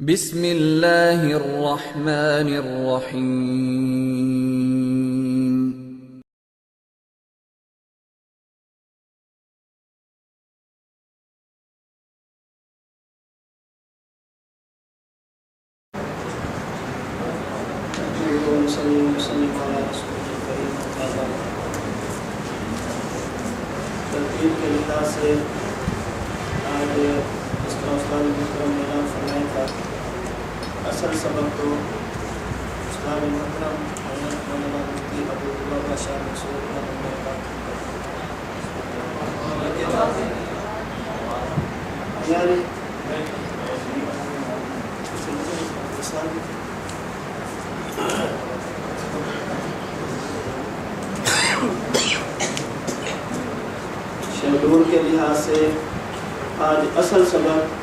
بسم اللہ الرحمن الرحیم۔ ترتیب کے لحاظ سے آج اس طرح استاد محترم نے اعلان فرمایا تھا، اصل سبق تو استاد محترم مولانا مفتی ابو لبابہ شاہ منصور شیڈول کے لحاظ سے آج اصل سبق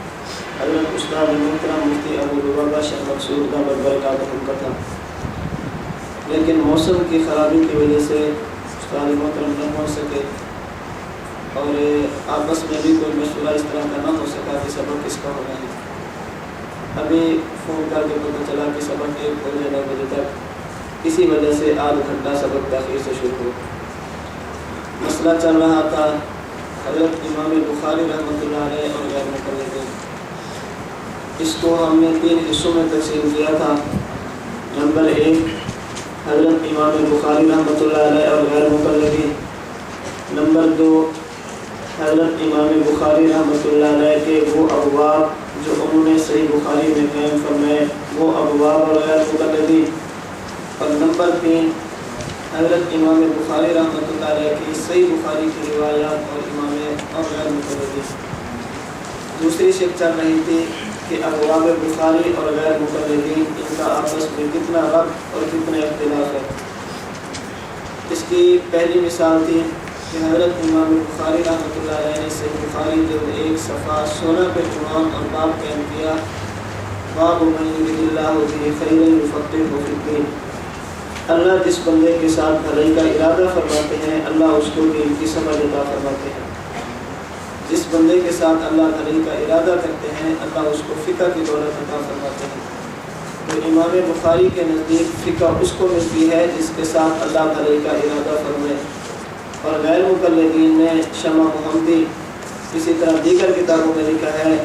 حضرت استاد محترم مفتی ابو لبابہ شاہ منصور کا برکاتہ کا تھا، لیکن موسم کی خرابی کی وجہ سے استاد محترم نہ پہنچ سکے اور آپس میں بھی کوئی مشورہ اس طرح کا نہ ہو سکا کہ سبق کس کا ہونا ہے۔ ابھی فون کر کے پتہ چلا کہ سبق 1 بجے 9 بجے تک، اسی وجہ سے آدھ گھنٹہ سبق تاخیر سے شروع ہو۔ مسئلہ چل رہا تھا حضرت امام بخاری رحمۃ اللہ علیہ اور غیر مقلدین۔ اس کو ہم نے 3 حصوں میں تقسیم کیا تھا۔ نمبر 1 حضرت امام بخاری رحمۃ اللہ علیہ اور غیر مقلدین۔ نمبر 2 حضرت امام بخاری رحمۃ اللہ علیہ کے وہ ابواب جو انہوں نے صحیح بخاری میں قائم فرمائے، وہ ابواب اور غیر مقلدین۔ اور نمبر 3 حضرت امام بخاری رحمۃ اللہ علیہ کی صحیح بخاری کی روایات اور امام اور غیر مقلدین۔ دوسری شک چل رہی تھی کہ ابواب بخاری اور غیر مقلدین ان کا آپس میں کتنا ربط اور کتنا اختلاف ہے۔ اس کی پہلی مثال تھی کہ حضرت امام بخاری رحمۃ اللہ علیہ نے صحیح بخاری جلد 1 صفحہ 16 پہ عنوان اور باب قائم کیا، باب من یرد اللہ بہ خیرا یفقہہ فی الدین۔ اللہ جس بندے کے ساتھ بھلائی کا ارادہ فرماتے ہیں، اللہ اس کو دین کی سمجھ عطا فرماتے ہیں۔ جس بندے کے ساتھ اللہ بھلائی کا ارادہ کرتے ہیں، اللہ اس کو فقہ کی دولت عطا فرماتے ہیں۔ تو امام بخاری کے نزدیک فقہ اس کو ملتی ہے جس کے ساتھ اللہ بھلائی کا ارادہ فرمائے۔ اور غیر مقلدین نے شمع محمدی اسی طرح دیگر کتابوں میں لکھا ہے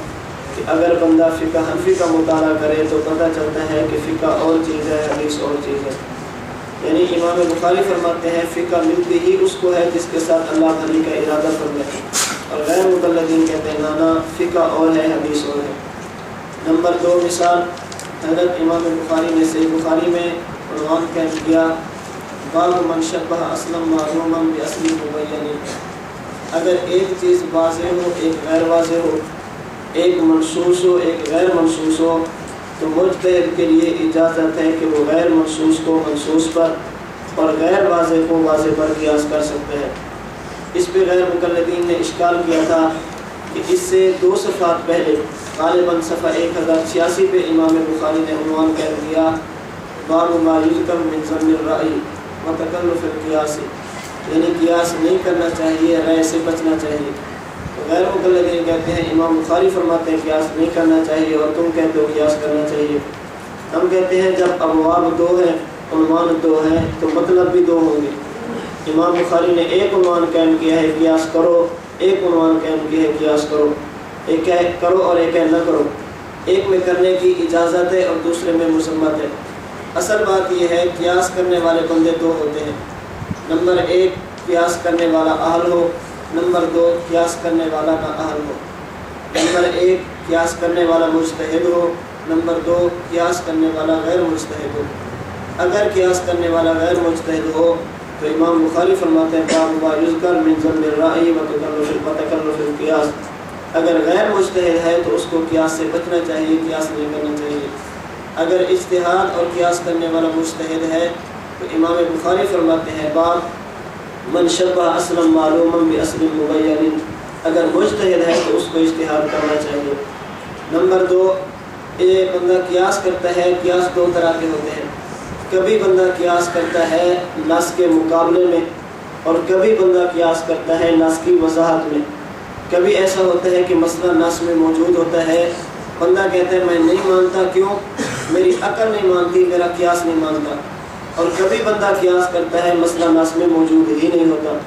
کہ اگر بندہ فقہ حنفی کا مطالعہ کرے تو پتہ چلتا ہے کہ فقہ اور چیز ہے، حدیث اور چیز ہے۔ یعنی امام بخاری فرماتے ہیں فقہ ملتی ہی اس کو ہے جس کے ساتھ اللہ بھلائی کا ارادہ فرمائے، اور غیر مقلدین کہتے ہیں نانا فقہ اور ہے، حدیث اور ہے۔ نمبر 2 مثال حضرت امام بخاری نے صحیح بخاری میں عنوان قائم کیا، باب من شبہ اصلا معلوما باصل مبین۔ اگر ایک چیز واضح ہو، ایک غیر واضح ہو، ایک منصوص ہو، ایک غیر منصوص ہو، تو مجتہد کے لیے اجازت ہے کہ وہ غیر منصوص کو منصوص پر اور غیر واضح کو واضح پر قیاس کر سکتے ہیں۔ اس پہ غیر مقلدین نے اشکال کیا تھا کہ اس سے 2 صفحات پہلے غالباً صفحہ 1086 پہ امام بخاری نے عنوان کر دیا، باب ما یذکر من ظن الرأی وتکلف القیاس، یعنی قیاس نہیں کرنا چاہیے، رائے سے بچنا چاہیے۔ تو غیر مقلدین کہتے ہیں امام بخاری فرماتے ہیں قیاس نہیں کرنا چاہیے اور تم کہتے ہو قیاس کرنا چاہیے۔ ہم کہتے ہیں جب ابواب 2 ہیں، عنوان 2 ہیں، تو مطلب بھی 2 ہوں گے۔ امام بخاری نے ایک عنوان قائم کیا ہے قیاس کرو، ایک عنوان قائم کیا ہے قیاس کرو، ایک ہے کرو اور ایک ہے نہ کرو۔ ایک میں کرنے کی اجازت ہے اور دوسرے میں مذمت ہے۔ اصل بات یہ ہے قیاس کرنے والے بندے 2 ہوتے ہیں، نمبر 1 قیاس کرنے والا اہل ہو، نمبر 2 قیاس کرنے والا نہ اہل ہو۔ نمبر 1 قیاس کرنے والا مجتہد ہو، نمبر 2 قیاس کرنے والا غیر مجتہد ہو۔ اگر قیاس کرنے والا غیر مجتہد ہو تو امام بخاری فرماتے ہیں باب ما یذکر من ظن الرأی وتکلف القیاس۔ اگر غیر مجتہد ہے تو اس کو قیاس سے بچنا چاہیے، قیاس نہیں کرنا چاہیے۔ اگر اجتہاد اور قیاس کرنے والا مجتہد ہے تو امام بخاری فرماتے ہیں باب من شبہ اصلا معلوما باصل مبین۔ اگر مجتہد ہے تو اس کو اجتہاد کرنا چاہیے۔ نمبر 2 ایک بندہ قیاس کرتا ہے، قیاس 2 طرح کے ہوتے ہیں۔ کبھی بندہ قیاس کرتا ہے نص کے مقابلے میں اور کبھی بندہ قیاس کرتا ہے نص کی وضاحت میں۔ کبھی ایسا ہوتا ہے کہ مسئلہ نص میں موجود ہوتا ہے بندہ کہتا ہے میں نہیں مانتا، کیوں؟ میری عقل نہیں مانتی، میرا قیاس نہیں مانتا۔ اور کبھی بندہ قیاس کرتا ہے مسئلہ نص میں موجود ہی نہیں ہوتا۔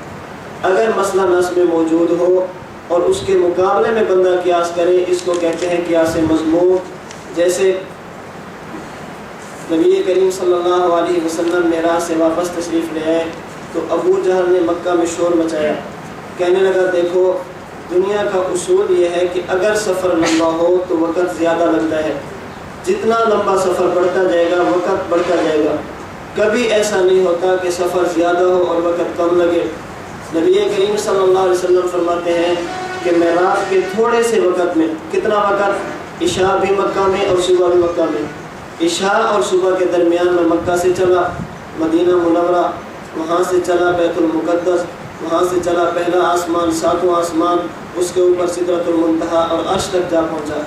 اگر مسئلہ نص میں موجود ہو اور اس کے مقابلے میں بندہ قیاس کرے، اس کو کہتے ہیں قیاس مذموم۔ جیسے نبی کریم صلی اللہ علیہ وسلم معراج سے واپس تشریف لے آئے تو ابو جہل نے مکہ میں شور مچایا، کہنے لگا دیکھو دنیا کا اصول یہ ہے کہ اگر سفر لمبا ہو تو وقت زیادہ لگتا ہے، جتنا لمبا سفر بڑھتا جائے گا وقت بڑھتا جائے گا، کبھی ایسا نہیں ہوتا کہ سفر زیادہ ہو اور وقت کم لگے۔ نبی کریم صلی اللہ علیہ وسلم فرماتے ہیں کہ معراج کے تھوڑے سے وقت میں، کتنا وقت؟ عشاء بھی مکہ میں اور صبح بھی مکہ میں، عشاء اور صبح کے درمیان میں مکہ سے چلا مدینہ منورہ، وہاں سے چلا بیت المقدس، وہاں سے چلا پہلا آسمان، ساتواں آسمان، اس کے اوپر سدرۃ المنتہا اور عرش تک جا پہنچا۔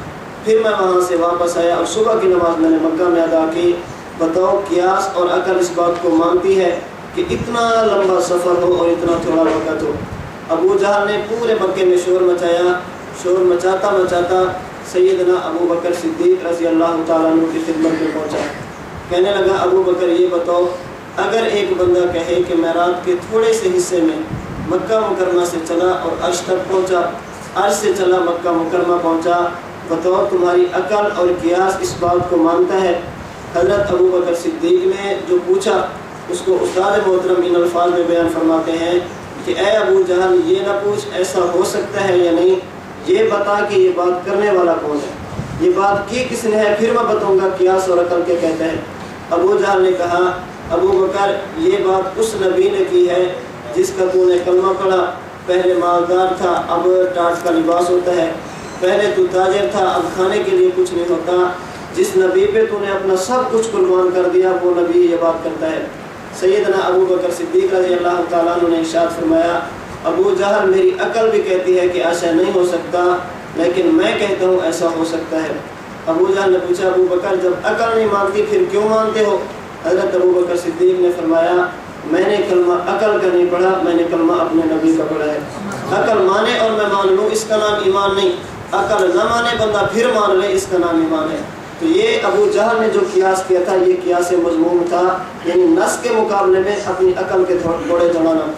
پھر میں وہاں سے واپس آیا اور صبح کی نماز میں نے مکہ میں ادا کی۔ بتاؤ قیاس اور عقل اس بات کو مانتی ہے کہ اتنا لمبا سفر ہو اور اتنا تھوڑا وقت ہو؟ ابو جہل نے پورے مکے میں شور مچایا، شور مچاتا مچاتا سیدنا ابو بکر صدیق رضی اللہ تعالیٰ عنہ کی خدمت میں پہنچا۔ کہنے لگا ابو بکر یہ بتاؤ، اگر ایک بندہ کہے کہ معراج کے تھوڑے سے حصے میں مکہ مکرمہ سے چلا اور عرش تک پہنچا، عرش سے چلا مکہ مکرمہ پہنچا، بتاؤ تمہاری عقل اور قیاس اس بات کو مانتا ہے؟ حضرت ابو بکر صدیق نے جو پوچھا اس کو استاد محترم ان الفاظ میں بیان فرماتے ہیں کہ اے ابو جہل یہ نہ پوچھ ایسا ہو سکتا ہے یا نہیں، یہ بتا کہ یہ بات کرنے والا کون ہے، یہ بات کی کس نے ہے، پھر میں بتاؤں گا قیاس اور عقل کیا کہتا ہے۔ ابو جہل نے کہا ابو بکر یہ بات اس نبی نے کی ہے جس کا تو نے کلمہ پڑھا، پہلے مالدار تھا اب ٹاٹ کا لباس ہوتا ہے، پہلے تو تاجر تھا اب کھانے کے لیے کچھ نہیں ہوتا، جس نبی پہ تو نے اپنا سب کچھ قربان کر دیا وہ نبی یہ بات کرتا ہے۔ سیدنا ابو بکر صدیق رضی اللہ تعالیٰ عنہ نے ارشاد فرمایا ابو جہل میری عقل بھی کہتی ہے کہ ایسا نہیں ہو سکتا، لیکن میں کہتا ہوں ایسا ہو سکتا ہے۔ ابو جہل نے پوچھا ابو بکر جب عقل نہیں مانتی پھر کیوں مانتے ہو؟ حضرت ابو بکر صدیق نے فرمایا میں نے کلمہ عقل کا نہیں پڑھا، میں نے کلمہ اپنے نبی کا پڑھا ہے۔ عقل مانے اور میں مان لوں اس کا نام ایمان نہیں، عقل نہ مانے بندہ پھر مان لے اس کا نام ایمان ہے۔ تو یہ ابو جہل نے جو قیاس کیا تھا یہ قیاس مذموم تھا، یعنی نص کے مقابلے میں اپنی عقل کے گھوڑے دوڑانا۔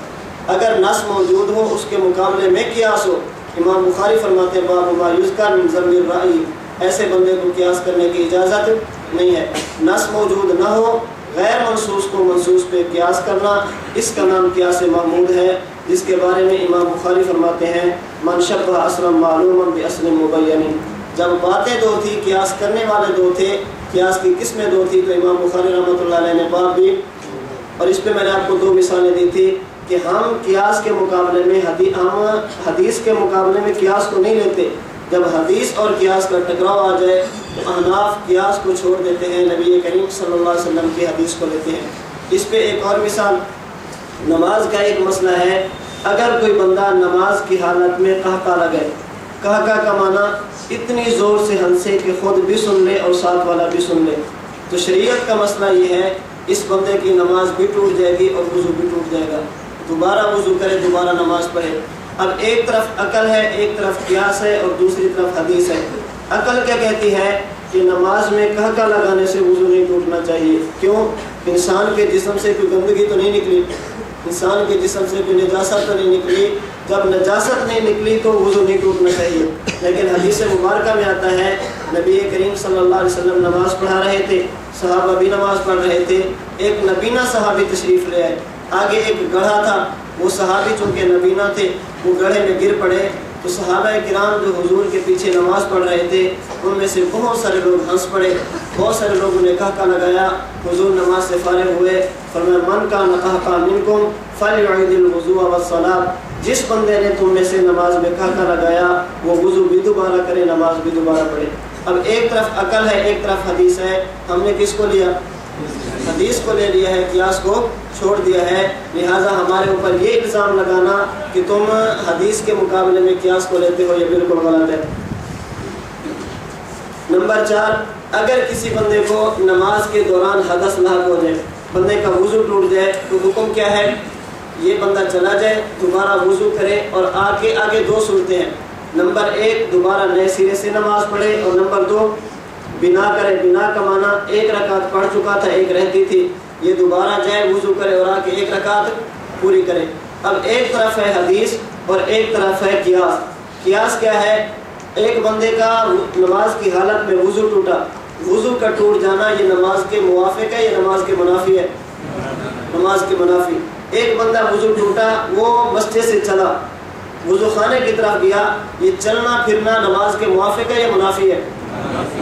اگر نص موجود ہو اس کے مقابلے میں قیاس ہو، امام بخاری فرماتے ہیں باب ما یذکر من ذم الرأی، ایسے بندے کو قیاس کرنے کی اجازت نہیں ہے۔ نص موجود نہ ہو، غیر منصوص کو منصوص پہ قیاس کرنا، اس کا نام قیاس محمود ہے، جس کے بارے میں امام بخاری فرماتے ہیں من شبہ اصلا معلوما باصل مبین۔ جب باتیں دو تھی قیاس کرنے والے دو تھے، قیاس کی قسمیں دو تھی، تو امام بخاری رحمۃ اللہ علیہ نے باب بھی، اور اس پہ میں نے آپ کو دو مثالیں دی تھی کہ ہم قیاس کے مقابلے میں ہم حدیث کے مقابلے میں قیاس کو نہیں لیتے۔ جب حدیث اور قیاس کا ٹکراؤ آ جائے تو احناف قیاس کو چھوڑ دیتے ہیں، نبی کریم صلی اللہ علیہ وسلم کی حدیث کو لیتے ہیں۔ اس پہ ایک اور مثال نماز کا ایک مسئلہ ہے، اگر کوئی بندہ نماز کی حالت میں قہقہ لگائے، قہقہ کا معنی اتنی زور سے ہنسے کہ خود بھی سن لے اور ساتھ والا بھی سن لے، تو شریعت کا مسئلہ یہ ہے اس بندے کی نماز بھی ٹوٹ جائے گی اور وضو بھی ٹوٹ جائے گا، دوبارہ وضو کرے دوبارہ نماز پڑھے۔ اب ایک طرف عقل ہے، ایک طرف قیاس ہے اور دوسری طرف حدیث ہے۔ عقل کیا کہتی ہے کہ نماز میں قہقہ لگانے سے وضو نہیں ٹوٹنا چاہیے، کیوں؟ انسان کے جسم سے کوئی گندگی تو نہیں نکلی، انسان کے جسم سے کوئی نجاست تو نہیں نکلی، جب نجاست نہیں نکلی تو وضو نہیں ٹوٹنا چاہیے۔ لیکن حدیث مبارکہ میں آتا ہے نبی کریم صلی اللہ علیہ وسلم نماز پڑھا رہے تھے، صحابہ بھی نماز پڑھ رہے تھے، ایک نبینہ صحابی تشریف لے آئے، آگے ایک گڑھا تھا، وہ صحابی چونکہ نبینہ تھے وہ گڑھے میں گر پڑے، تو صحابہ کرام جو حضور کے پیچھے نماز پڑھ رہے تھے ان میں سے بہت سارے لوگ ہنس پڑے، بہت سارے لوگوں نے قہقہ لگایا، حضور نماز سے فارغ ہوئے، فرمایا من کان قہقہ منکم فلیعید الوضوء والصلاۃ، جس بندے نے تم میں سے نماز میں قہقہ لگایا وہ وضو بھی دوبارہ کرے، نماز بھی دوبارہ پڑھے۔ اب ایک طرف عقل ہے ایک طرف حدیث ہے، ہم نے کس کو لیا؟ حدیث کو لے لیا ہے، قیاس کو چھوڑ دیا ہے، لہٰذا ہمارے اوپر یہ الزام لگانا کہ تم حدیث کے مقابلے میں قیاس کو لیتے ہو یہ بالکل غلط ہے۔ نمبر 4، اگر کسی بندے کو نماز کے دوران حدث لاحق ہو جائے، بندے کا وضو ٹوٹ جائے، تو حکم کیا ہے؟ یہ بندہ چلا جائے دوبارہ وضو کرے، اور آگے دو صورتیں ہیں، نمبر 1 دوبارہ نئے سرے سے نماز پڑھے، اور نمبر 2 بنا کرے۔ بنا کا معنی 1 رکعت پڑھ چکا تھا، 1 رہتی تھی، یہ دوبارہ جائے وضو کرے اور آ کے 1 رکعت پوری کرے۔ اب ایک طرف ہے حدیث اور ایک طرف ہے قیاس۔ قیاس کیا ہے؟ ایک بندے کا نماز کی حالت میں وضو ٹوٹا، وضو کا ٹوٹ جانا یہ نماز کے موافق ہے یا نماز کے منافی ہے؟ نماز کے منافی۔ ایک بندہ وضو ٹوٹا، وہ مسجد سے چلا، وضو خانے کی طرف گیا، یہ چلنا پھرنا نماز کے موافق ہے یا منافی ہے؟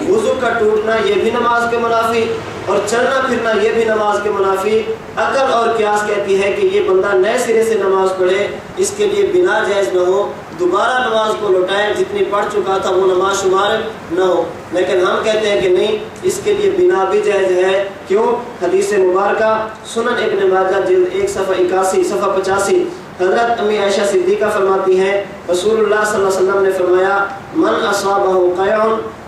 وضو کا ٹوٹنا یہ بھی نماز کے منافی اور چلنا پھرنا یہ بھی نماز کے منافی۔ عقل اور قیاس کہتی ہے کہ یہ بندہ نئے سرے سے نماز پڑھے، اس کے لیے بنا جائز نہ ہو، دوبارہ نماز کو لوٹائے، جتنی پڑھ چکا تھا وہ نماز شمار نہ ہو۔ لیکن ہم کہتے ہیں کہ نہیں، اس کے لیے بنا بھی جائز ہے۔ کیوں؟ حدیث مبارکہ سنن ابن ماجہ جلد 1 صفحہ 81 صفحہ 85، حضرت امی عائشہ صدیقہ فرماتی ہیں رسول اللہ صلی اللہ علیہ وسلم نے فرمایا من اصابہ قیع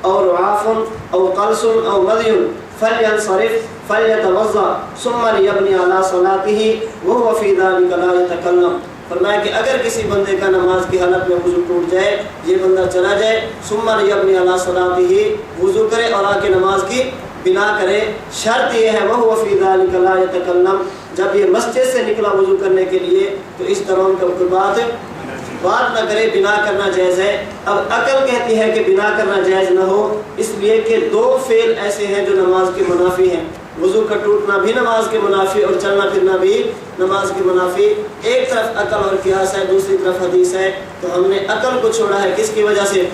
او رعاف او قلس او مذی فلینصرف فلیتوضا ثم لیبنی علی صلاته وهو فی ذلک لا یتکلم۔ فرمایا کہ اگر کسی بندے کا نماز کی حالت میں وضو ٹوٹ جائے، یہ بندہ چلا جائے، ثم لیبنی علی صلاته، وضو کرے اور آ کے نماز کی بنا کرے۔ شرط یہ ہے وهو فی ذلک لا یتکلم، جب یہ مسجد سے نکلا وضو کرنے کے لیے تو اس طرح کا بات نہ کرے، بنا کرنا جائز ہے۔ اب عقل کہتی ہے کہ بنا کرنا جائز نہ ہو، اس لیے کہ 2 فعل ایسے ہیں جو نماز کے منافی ہیں، وضو کا ٹوٹنا بھی نماز کے منافی اور چلنا پھرنا بھی نماز کے منافی۔ ایک طرف عقل اور قیاس ہے، دوسری طرف حدیث ہے، تو ہم نے عقل کو چھوڑا ہے کس کی وجہ سے؟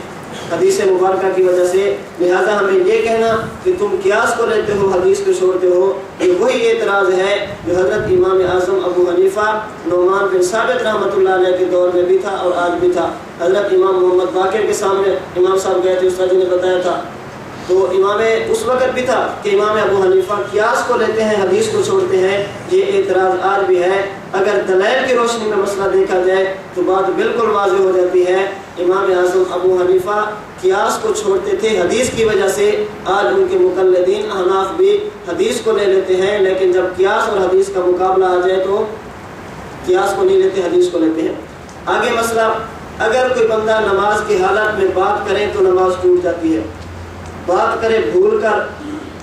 حدیث مبارکہ کی وجہ سے۔ لہذا ہمیں یہ کہنا کہ تم قیاس کو لیتے ہو حدیث کو چھوڑتے ہو، یہ وہی اعتراض ہے جو حضرت امام اعظم ابو حنیفہ نعمان بن ثابت رحمۃ اللہ علیہ کے دور میں بھی تھا اور آج بھی تھا۔ حضرت امام محمد باقر کے سامنے امام صاحب گئے تھے، استاد جی نے بتایا تھا، تو امام اس وقت بھی تھا کہ امام ابو حنیفہ قیاس کو لیتے ہیں، حدیث کو چھوڑتے ہیں، یہ اعتراض آج بھی ہے۔ اگر دلائل کی روشنی میں مسئلہ دیکھا جائے تو بات بالکل واضح ہو جاتی ہے۔ امام اعظم ابو حنیفہ قیاس کو چھوڑتے تھے حدیث کی وجہ سے، آج ان کے مقلدین احناف بھی حدیث کو لے لیتے ہیں، لیکن جب قیاس اور حدیث کا مقابلہ آ جائے تو قیاس کو نہیں لیتے، حدیث کو لیتے ہیں۔ آگے مسئلہ، اگر کوئی بندہ نماز کی حالت میں بات کرے تو نماز ٹوٹ جاتی ہے۔ بات کرے بھول کر،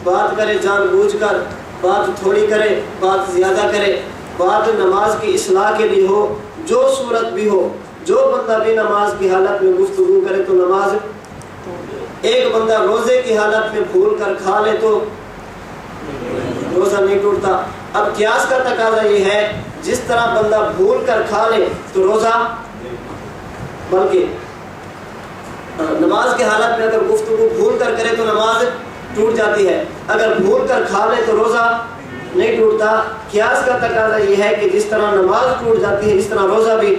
بات کرے جان بوجھ کر، بات تھوڑی کرے، بات زیادہ کرے، بات نماز کی اصلاح کے لیے ہو، جو صورت بھی ہو، جو بندہ بھی نماز کی حالت میں گفتگو کرے تو نماز۔ ایک بندہ روزے کی حالت میں بھول کر کھا لے تو روزہ نہیں ٹوٹتا۔ اب قیاس کا تقاضا یہ ہے جس طرح بندہ بھول کر کھا لے تو روزہ، بلکہ نماز کی حالت میں اگر گفتگو بھول کر کرے تو نماز ٹوٹ جاتی ہے، اگر بھول کر کھا لے تو روزہ نہیں ٹوٹتا۔ قیاس کا تقاضا یہ ہے کہ جس طرح نماز ٹوٹ جاتی ہے اس طرح روزہ بھی،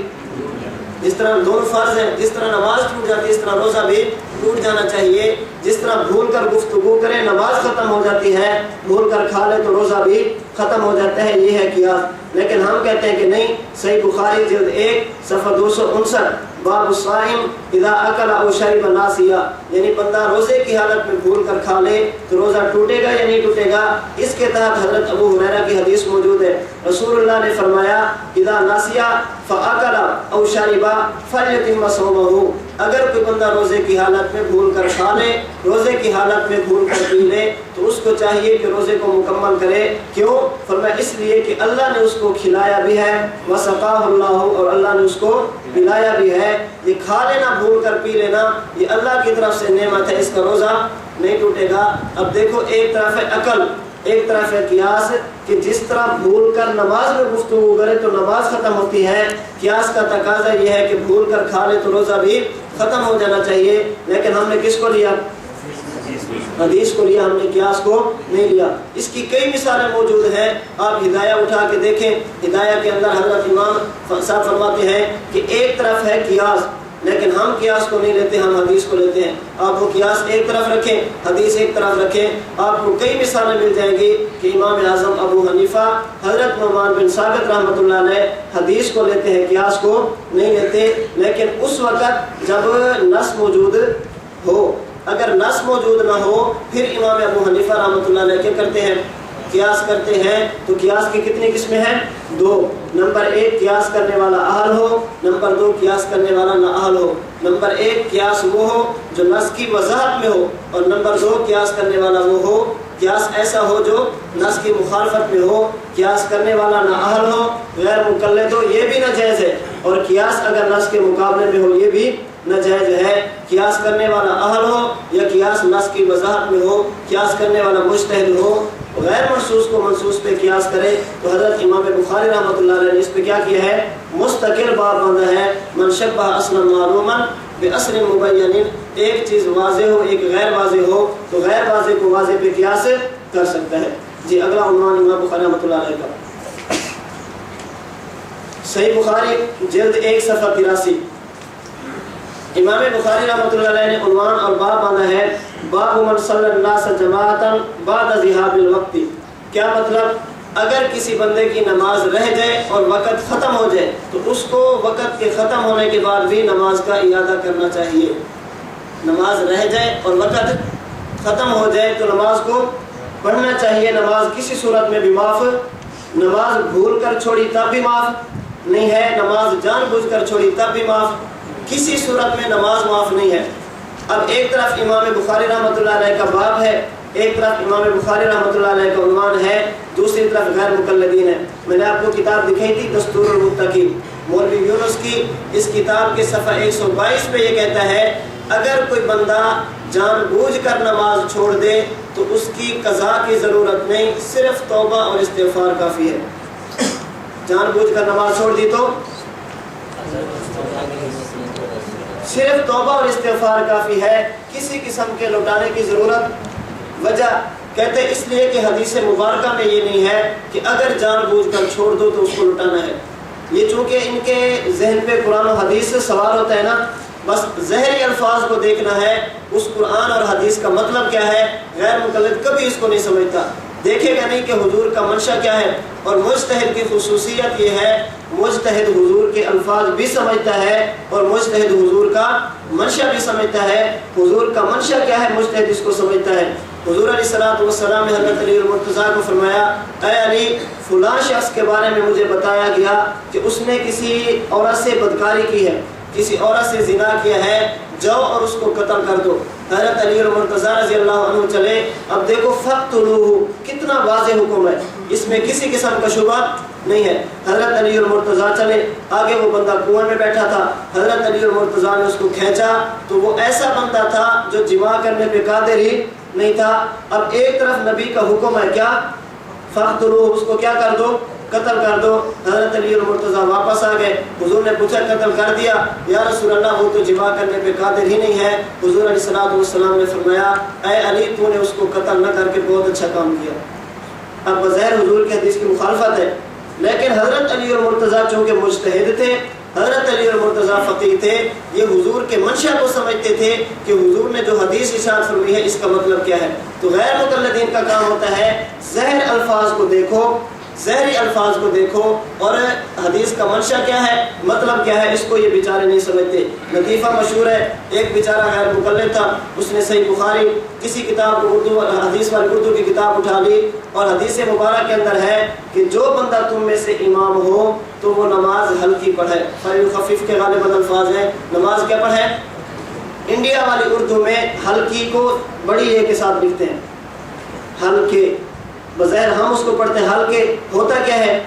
جس طرح دونوں فرض ہیں، جس طرح نماز ٹوٹ جاتی ہے اس طرح روزہ بھی ٹوٹ جانا چاہیے۔ جس طرح بھول کر گفتگو کرے نماز ختم ہو جاتی ہے، بھول کر کھا لے تو روزہ بھی ختم ہو جاتا ہے، یہ ہے قیاس۔ لیکن ہم کہتے ہیں کہ نہیں، صحیح بخاری جلد 1 صفحہ 259 باب الصائم اذا اکل او شرب ناسیا، یعنی بندہ روزے کی حالت میں بھول کر کھا لے تو روزہ ٹوٹے گا یا نہیں ٹوٹے گا؟ اس کے تحت حضرت ابو ہریرہ کی حدیث موجود ہے، رسول اللہ نے فرمایا اذا ناسیا فاکل او شرب فلیتم صومہ، اگر کوئی بندہ روزے کی حالت میں بھول کر کھا لے، روزے کی حالت میں بھول کر پی لے تو اس کو چاہیے کہ روزے کو مکمل کرے۔ کیوں؟ فرمایا اس لیے کہ اللہ نے اس کو کھلایا بھی ہے، وسقاہ اللہ، اور اللہ نے اس کو پلایا بھی ہے۔ یہ کھا لینا بھول کر پی لینا یہ اللہ کی طرف سے نعمت ہے، اس کا روزہ نہیں ٹوٹے گا۔ اب دیکھو، ایک طرف ہے عقل، ایک طرف ہے قیاس، کہ جس طرح بھول کر نماز میں گفتگو کرے تو نماز ختم ہوتی ہے۔ قیاس کا تقاضا یہ ہے کہ بھول کر کھا لے تو روزہ بھی ختم ہو جانا چاہیے، لیکن ہم نے کس کو لیا؟ حدیث کو لیا، ہم نے قیاس کو نہیں لیا۔ اس کی کئی مثالیں موجود ہیں، آپ ہدایہ اٹھا کے دیکھیں، ہدایہ کے اندر حضرت امام صاحب فرماتے ہیں کہ ایک طرف ہے قیاس، لیکن ہم قیاس کو نہیں لیتے، ہم حدیث کو لیتے ہیں۔ آپ وہ قیاس ایک طرف رکھیں، حدیث ایک طرف رکھیں، آپ کو کئی مثالیں مل جائیں گی کہ امام اعظم ابو حنیفہ حضرت نعمان بن ثابت رحمۃ اللہ علیہ حدیث کو لیتے ہیں، قیاس کو نہیں لیتے۔ لیکن اس وقت جب نص موجود ہو، اگر نص موجود نہ ہو پھر امام ابو حنیفہ رحمۃ اللہ علیہ کیا کرتے ہیں؟ قیاس کرتے ہیں تو قیاس کی کتنی قسمیں ہیں؟ 2۔ نمبر 1 قیاس کرنے والا اہل ہو، نمبر 2 قیاس کرنے والا نااہل ہو۔ نمبر 1 قیاس وہ ہو جو نص کی وضاحت میں ہو، اور نمبر 2 قیاس کرنے والا وہ ہو قیاس ایسا ہو جو نص کی مخالفت میں ہو۔ قیاس کرنے والا نااہل ہو، غیر مقلد ہو، یہ بھی ناجائز ہے، اور قیاس اگر نص کے مقابلے میں ہو یہ بھی ناجائز ہے۔ قیاس کرنے والا اہل ہو یا قیاس نص کی وضاحت میں ہو، قیاس کرنے والا مجتہد ہو، غیر منصوص کو منصوص پہ قیاس کرے، تو حضرت امام بخاری رحمۃ اللہ علیہ نے اس پہ کیا کیا ہے؟ مستقل باب باندھا ہے۔ من شبہ اصلا معلوما باصل مبین، ایک چیز واضح ہو ایک غیر واضح ہو تو غیر واضح کو واضح پہ قیاس کر سکتا ہے۔ جی اگلا عنوان امام بخاری رحمۃ اللہ علیہ کا صحیح بخاری جلد 1 صفحہ 83۔ امام بخاری رحمۃ اللہ علیہ نے عنوان اور باب باندھا ہے باب من صلی الناس جماعتا بعد ذهاب الوقت۔ کیا مطلب؟ اگر کسی بندے کی نماز رہ جائے اور وقت ختم ہو جائے تو اس کو وقت کے ختم ہونے کے بعد بھی نماز کا اعادہ کرنا چاہیے۔ نماز رہ جائے اور وقت ختم ہو جائے تو نماز کو پڑھنا چاہیے۔ نماز کسی صورت میں بھی معاف، نماز بھول کر چھوڑی تب بھی معاف نہیں ہے، نماز جان بوجھ کر چھوڑی تب بھی معاف، کسی صورت میں نماز معاف نہیں ہے۔ اب ایک طرف امام بخاری رحمۃ اللہ علیہ کا باب ہے، ایک طرف امام بخاری رحمۃ اللہ علیہ کا عنوان ہے، دوسری طرف غیر مقلدین ہے۔ میں نے آپ کو کتاب دکھائی تھی دستور المتقین، مولوی یونس کی، اس کتاب کے صفحہ 122 پہ یہ کہتا ہے اگر کوئی بندہ جان بوجھ کر نماز چھوڑ دے تو اس کی قضا کی ضرورت نہیں، صرف توبہ اور استغفار کافی ہے۔ جان بوجھ کر نماز چھوڑ دی تو صرف توبہ اور استغفار کافی ہے، کسی قسم کے لوٹانے کی ضرورت۔ وجہ کہتے ہیں اس لیے کہ حدیث مبارکہ میں یہ نہیں ہے کہ اگر جان بوجھ کر چھوڑ دو تو اس کو لوٹانا ہے۔ یہ چونکہ ان کے ذہن پہ قرآن و حدیث سے سوال ہوتا ہے نا، بس ظاہری الفاظ کو دیکھنا ہے، اس قرآن اور حدیث کا مطلب کیا ہے۔ غیر مقلد کبھی اس کو نہیں سمجھتا، دیکھے گا نہیں کہ حضور کا منشا کیا ہے۔ اور مجتہد کی خصوصیت یہ ہے مجتہد حضور کے الفاظ بھی سمجھتا ہے اور مجتہد حضور کا منشا بھی سمجھتا ہے۔ حضور کا منشا کیا ہے مجتہد اس کو سمجھتا ہے۔ حضور علیہ الصلوۃ والسلام نے حضرت علی المرتضیٰ کو فرمایا اے علی فلاں شخص کے بارے میں مجھے بتایا گیا کہ اس نے کسی عورت سے بدکاری کی ہے، کسی عورت سے زنا کیا ہے، جاؤ اور اس کو قتل کر دو۔ حضرت علی المرتضیٰ رضی اللہ عنہ چلے۔ اب دیکھو فقتلوہ کتنا واضح حکم ہے، اس میں کسی قسم کا شبہ نہیں ہے۔ حضرت علی المرتضیٰ چلے، آگے وہ بندہ کنویں میں بیٹھا تھا، حضرت علی المرتضیٰ نے اس کو کھینچا تو وہ ایسا بندہ تھا جو جماع کرنے پہ قادر ہی نہیں تھا۔ اب ایک طرف نبی کا حکم ہے کیا؟ فقتلوہ، اس کو کیا کر دو؟ قتل کر دو۔ حضرت علی المرتضیٰ واپس آ گئے، حضور نے پوچھا قتل کر دیا؟ یا رسول اللہ وہ تو جماع کرنے پہ قادر ہی نہیں ہے۔ حضور علیہ الصلوۃ والسلام نے فرمایا اے علی تو نے اس کو قتل نہ کر کے بہت اچھا کام کیا۔ اب بظاہر حضور کی حدیث کی مخالفت ہے، لیکن حضرت علی المرتضیٰ چونکہ مجتہد تھے، حضرت علی المرتضیٰ فقیہ تھے، یہ حضور کے منشا کو سمجھتے تھے کہ حضور نے جو حدیث ارشاد فرمائی ہے اس کا مطلب کیا ہے۔ تو غیر مقلدین کا کام ہوتا ہے ظاہر الفاظ کو دیکھو، ظاہری الفاظ کو دیکھو اور حدیث کا منشا کیا ہے، مطلب کیا ہے، اس کو یہ بیچارے نہیں سمجھتے۔ لطیفہ مشہور ہے، ایک بیچارہ غیر مقلد تھا، اس نے صحیح بخاری کسی کتاب کو اردو حدیث والی اردو کی کتاب اٹھا لی اور حدیث مبارک کے اندر ہے کہ جو بندہ تم میں سے امام ہو تو وہ نماز ہلکی پڑھے۔ خفیف کے غالباً الفاظ ہیں، نماز کیا پڑھے؟ انڈیا والی اردو میں ہلکی کو بڑی اے کے ساتھ لکھتے ہیں، ہلکے، بظاہر ہم اس کو پڑھتے ہیں ہلکے، ہوتا کیا ہے؟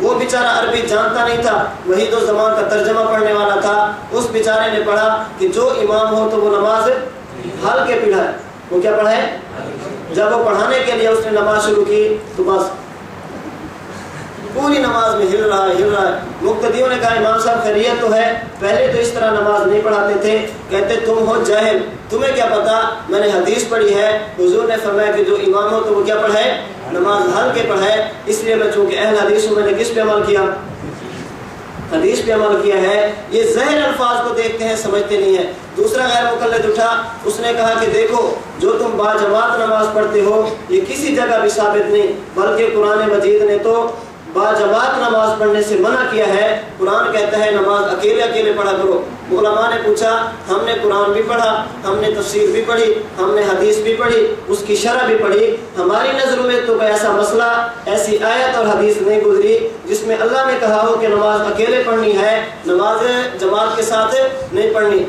وہ بیچارہ عربی جانتا نہیں تھا، وحید الزمان کا ترجمہ پڑھنے والا تھا، اس بیچارے نے پڑھا کہ جو امام ہو تو وہ نماز ہلکے پڑھائے۔ وہ کیا پڑھائے؟ جب وہ پڑھانے کے لیے اس نے نماز شروع کی تو بس پوری نماز میں ہل رہا ہے۔ مقتدیوں نے کہا امام صاحب خیریت تو ہے؟ پہلے تو اس طرح نماز نہیں پڑھاتے تھے۔ کہتے تم ہو جاہل، تمہیں کیا پتا، میں نے حدیث پڑھی ہے، حضور نے فرمایا کہ جو امام ہو تو وہ کیا پڑھائے؟ نماز ہلکے پڑھائے۔ اس لیے میں چونکہ اہل حدیث ہوں، میں نے کس پہ عمل کیا؟ حدیث پہ عمل کیا ہے۔ یہ ظاہر الفاظ کو دیکھتے ہیں، سمجھتے نہیں ہیں۔ دوسرا غیر مقلد اٹھا، اس نے کہا کہ دیکھو جو تم باجماعت نماز پڑھتے ہو یہ کسی جگہ بھی ثابت نہیں، بلکہ قرآن مجید نے تو باجماعت نماز پڑھنے سے منع کیا ہے۔ قرآن کہتا ہے نماز اکیلے اکیلے پڑھا کرو۔ علماء نے پوچھا ہم نے قرآن بھی پڑھا، ہم نے تفسیر بھی پڑھی، ہم نے حدیث بھی پڑھی، اس کی شرح بھی پڑھی، ہماری نظروں میں تو کوئی ایسا مسئلہ، ایسی آیت اور حدیث نہیں گزری جس میں اللہ نے کہا ہو کہ نماز اکیلے پڑھنی ہے، نماز جماعت کے ساتھ نہیں پڑھنی۔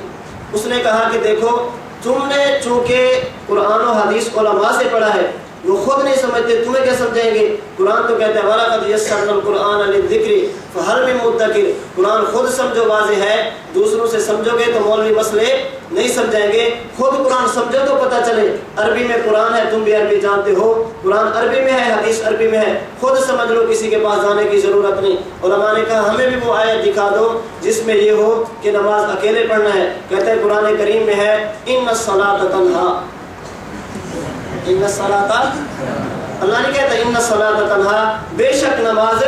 اس نے کہا کہ دیکھو تم نے چونکہ قرآن و حدیث علماء سے پڑھا ہے، وہ خود نہیں سمجھتے، تمہیں کیا سمجھائیں گے؟ قرآن تو کہتا ہے وَلَقَدْ يَسَّرْنَا الْقُرْآنَ لِلذِّكْرِ فَهَلْ مِن مُدَّكِرٍ۔ قرآن خود سمجھو واضح ہے، دوسروں سے سمجھو گے تو مولوی مسئلے نہیں سمجھائیں گے، خود قرآن سمجھو تو پتہ چلے۔ عربی میں قرآن ہے، تم بھی عربی جانتے ہو، قرآن عربی میں ہے، حدیث عربی میں ہے، خود سمجھ لو، کسی کے پاس جانے کی ضرورت نہیں۔ علماء نے کہا ہمیں بھی وہ آیت دکھا دو جس میں یہ ہو کہ نماز اکیلے پڑھنا ہے۔ کہتے ہیں قرآن کریم میں ہے إِنَّ الصَّلَاةَ تَنْهَا، إِنَّ الصَّلَاةَ، اللہ نہیں کہتا إِنَّ الصَّلَاةَ تَنْهَا، بے شک نماز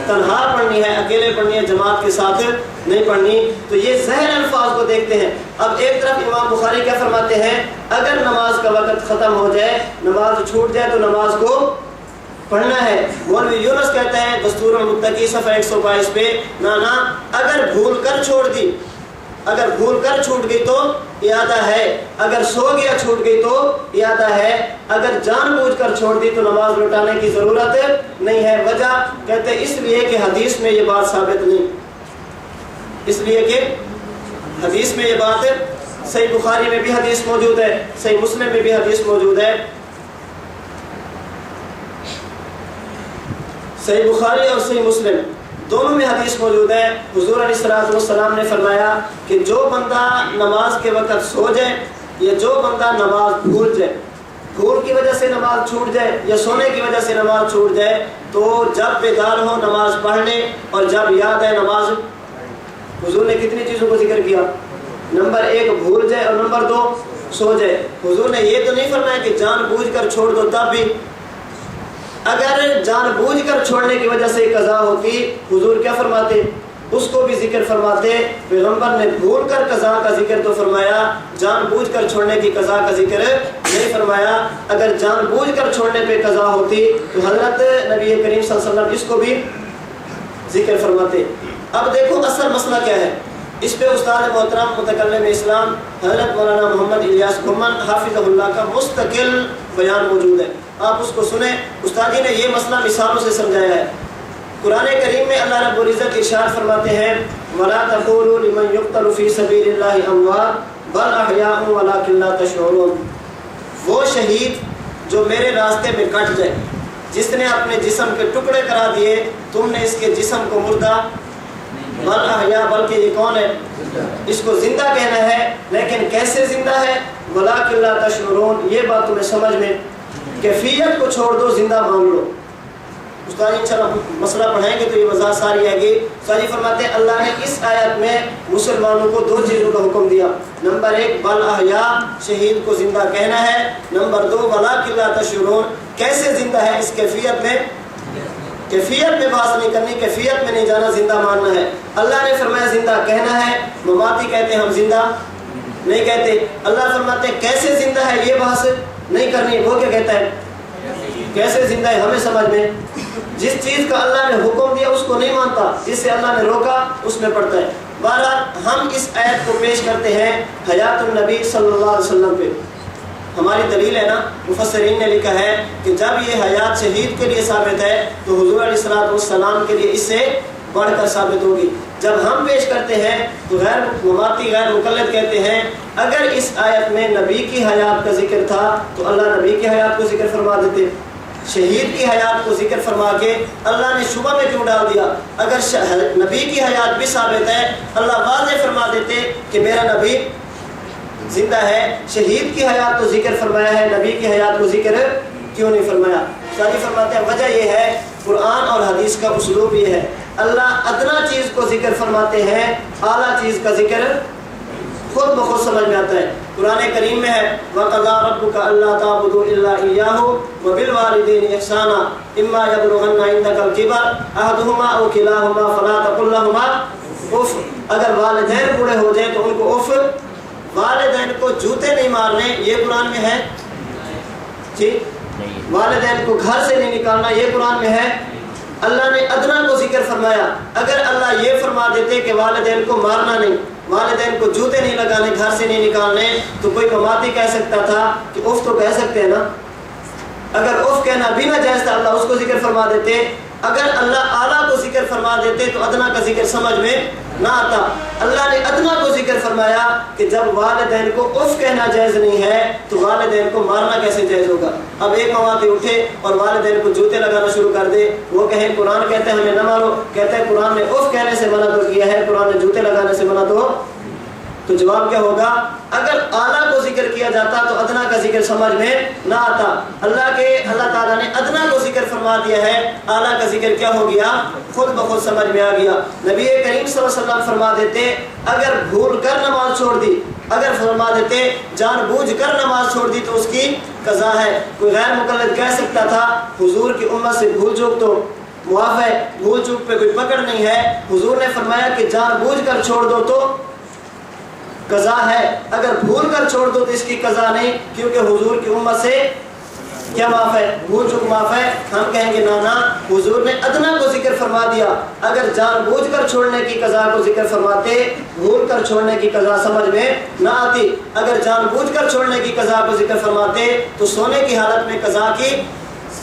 تنہا پڑھنی ہے، اکیلے پڑھنی ہے، جماعت کے ساتھ نہیں پڑھنی۔ تو یہ ظاہر الفاظ کو دیکھتے ہیں۔ اب ایک طرف امام بخاری کیا فرماتے ہیں، اگر نماز کا وقت ختم ہو جائے، نماز چھوٹ جائے تو نماز کو پڑھنا ہے۔ مولوی یونس کہتا ہے دستور المتقی صفحہ 122 پہ، نانا اگر بھول کر چھوڑ دی، اگر بھول کر چھوٹ گئی تو اعادہ ہے، اگر سو گیا چھوٹ گئی تو اعادہ ہے، اگر جان بوجھ کر چھوڑ دی تو نماز لوٹانے کی ضرورت نہیں ہے۔ وجہ کہتے ہیں اس لیے کہ حدیث میں یہ بات ثابت نہیں، اس لیے کہ حدیث میں یہ بات صحیح بخاری میں بھی حدیث موجود ہے، صحیح مسلم میں بھی حدیث موجود ہے، صحیح بخاری اور صحیح مسلم دونوں میں حدیث موجود ہے۔ حضور علیہ الصلوۃ والسلام نے فرمایا کہ جو بندہ نماز کے وقت سو جائے یا جو بندہ نماز بھول جائے، بھول کی وجہ سے نماز چھوٹ جائے یا سونے کی وجہ سے نماز چھوٹ جائے، تو جب بیدار ہو نماز پڑھ لے اور جب یاد ہے نماز۔ حضور نے کتنی چیزوں کو ذکر کیا، نمبر 1 بھول جائے اور نمبر 2 سو جائے۔ حضور نے یہ تو نہیں فرمایا کہ جان بوجھ کر چھوڑ دو، تب بھی اگر جان بوجھ کر چھوڑنے کی وجہ سے قضا ہوتی، حضور کیا فرماتے، اس کو بھی ذکر فرماتے۔ پیغمبر نے بھول کر قضا کا ذکر تو فرمایا، جان بوجھ کر چھوڑنے کی قضا کا ذکر نہیں فرمایا۔ اگر جان بوجھ کر چھوڑنے پہ قضا ہوتی تو حضرت نبی کریم صلی اللہ علیہ وسلم اس کو بھی ذکر فرماتے۔ اب دیکھو اصل مسئلہ کیا ہے، اس پہ استاد محترم متکلم اسلام حضرت مولانا محمد الیاس گھمن حافظہ اللہ کا مستقل بیان موجود ہے، آپ اس کو سنیں۔ استاد جی نے یہ مسئلہ مثالوں سے سمجھایا ہے۔ قرآن کریم میں اللہ رب العزت ارشاد فرماتے ہیں وَلَا تَقُولُوا لِمَنْ يُقْتَلُ فِي سَبِيلِ اللَّهِ أَمْوَاتٌ بَلْ أَحْيَاءٌ وَلَكِنْ لَا تَشْعُرُونَ، وہ شہید جو میرے راستے میں کٹ جائے، جس نے اپنے جسم کے ٹکڑے کرا دیے، تم نے اس کے جسم کو مردہ، بل احیا، بلکہ یہ کون ہے، اس کو زندہ کہنا ہے، لیکن کیسے زندہ ہے، وَلَكِنْ لَا تَشْعُرُونَ، یہ بات تمہیں سمجھ میں، کیفیت کو چھوڑ دو، زندہ مان لو۔ استاد انشاءاللہ مسئلہ پڑھائیں گے تو یہ وضاحت ساری آئے گی۔ استاد جی فرماتے ہیں اللہ نے اس آیت میں مسلمانوں کو 2 چیزوں کا حکم دیا، نمبر 1 بل احیا، شہید کو زندہ کہنا ہے، نمبر 2 وَلَكِنْ لَا تَشْعُرُونَ، کیسے زندہ ہے، اس کیفیت میں بحث نہیں کرنی، کیفیت میں نہیں جانا، زندہ ماننا ہے۔ اللہ نے فرمایا زندہ کہنا ہے، مماتی کہتے ہیں ہم زندہ نہیں کہتے۔ اللہ فرماتے ہیں کیسے زندہ ہے، یہ بحث نہیں کرنی، وہ کیا کہتا ہے کیسے زندہ ہے، ہمیں سمجھ میں، جس چیز کا اللہ نے حکم دیا اس کو نہیں مانتا، جس سے اللہ نے روکا اس میں پڑتا ہے۔ بہرحال ہم اس آیت کو پیش کرتے ہیں حیات النبی صلی اللہ علیہ وسلم پہ، ہماری دلیل ہے نا، مفسرین نے لکھا ہے کہ جب یہ حیات شہید کے لیے ثابت ہے تو حضور علیہ الصلوۃ والسلام کے لیے اس سے بڑھ کر ثابت ہوگی۔ جب ہم پیش کرتے ہیں تو غیر مماتی غیر مقلد کہتے ہیں اگر اس آیت میں نبی کی حیات کا ذکر تھا تو اللہ نبی کی حیات کو ذکر فرما دیتے، شہید کی حیات کو ذکر فرما کے اللہ نے شبہ میں کیوں ڈال دیا؟ اگر نبی کی حیات بھی ثابت ہے اللہ واضح فرما دیتے کہ میرا نبی زندہ ہے، شہید کی حیات تو ذکر فرمایا ہے، نبی کی حیات کو ذکر کیوں نہیں فرمایا؟ شاہی فرماتے ہیں وجہ یہ ہے، قرآن اور حدیث کا اسلوب یہ ہے، اللہ ادنا چیز کو ذکر فرماتے ہیں، اعلیٰ چیز کا ذکر خود بخود سمجھ میں آتا ہے۔ قرآن کریم میں ہے وَقَضَىٰ رَبُّكَ أَلَّا تَعْبُدُوا إِلَّا إِيَّاهُ وَبِالْوَالِدَيْنِ إِحْسَانًا إِمَّا يَبْلُغَنَّ عِندَكَ الْكِبَرَ أَحَدُهُمَا أَوْ كِلَاهُمَا فَلَا تَقُل لَّهُمَا أُفٍّ، اگر والدین بوڑھے ہو جائیں تو ان کو اف، والدین کو جوتے نہیں مارنے، یہ قرآن میں ہے جی، والدین کو گھر سے نہیں نکالنا، یہ قرآن میں ہے، اللہ نے ادنا کو ذکر فرمایا. اگر اللہ یہ فرما دیتے کہ والدین کو مارنا نہیں, والدین کو جوتے نہیں لگانے, گھر سے نہیں نکالنے, تو کوئی مماتی کہہ سکتا تھا کہ اف تو کہہ سکتے ہیں نا. اگر اف کہنا بھی نہ جائز تھا اللہ اس کو ذکر فرما دیتے. اگر اللہ اعلیٰ کو ذکر فرما دیتے تو ادنا کا ذکر سمجھ میں نہ آتا. اللہ نے ادنا کو ذکر فرمایا کہ جب والدین کو اف کہنا جائز نہیں ہے تو والدین کو مارنا کیسے جائز ہوگا. اب ایک مواقع اٹھے اور والدین کو جوتے لگانا شروع کر دے, وہ کہیں قرآن کہتے ہیں ہمیں نہ مارو, کہتے ہیں قرآن نے اف کہنے سے منع تو کیا ہے, قرآن نے جوتے لگانے سے منع تو جواب کیا ہوگا؟ اگر اعلیٰ کو ذکر کیا جاتا تو ادنا کا ذکر سمجھ میں نہ آتا. اللہ تعالیٰ نے ادنا کو ذکر فرما دیا ہے, اعلیٰ کا ذکر کیا ہو گیا؟ خود بخود سمجھ میں آ گیا. نبی کریم صلی اللہ علیہ وسلم فرما دیتے اگر بھول کر نماز چھوڑ دی, اگر فرما دیتے جان بوجھ کر نماز چھوڑ دی تو اس کی قضا ہے. کوئی غیر مقلد کہہ سکتا تھا حضور کی امت سے بھول چوک تو معاف ہے, بھول چوک پہ کوئی پکڑ نہیں ہے. حضور نے فرمایا کہ جان بوجھ کر چھوڑ دو تو قضا ہے, اگر بھول کر چھوڑ دو تو اس کی قضا نہیں, کیونکہ حضور کی امت سے کیا معاف ہے؟ بھول چوک معاف ہے. ہم کہیں گے نانا, حضور نے ادنا کو ذکر فرما دیا, اگر جان بوجھ کر چھوڑنے کی قضا کو ذکر فرماتے بھول کر چھوڑنے کی قضا سمجھ میں نہ آتی. اگر جان بوجھ کر چھوڑنے کی قضا کو ذکر فرماتے تو سونے کی حالت میں قضا کی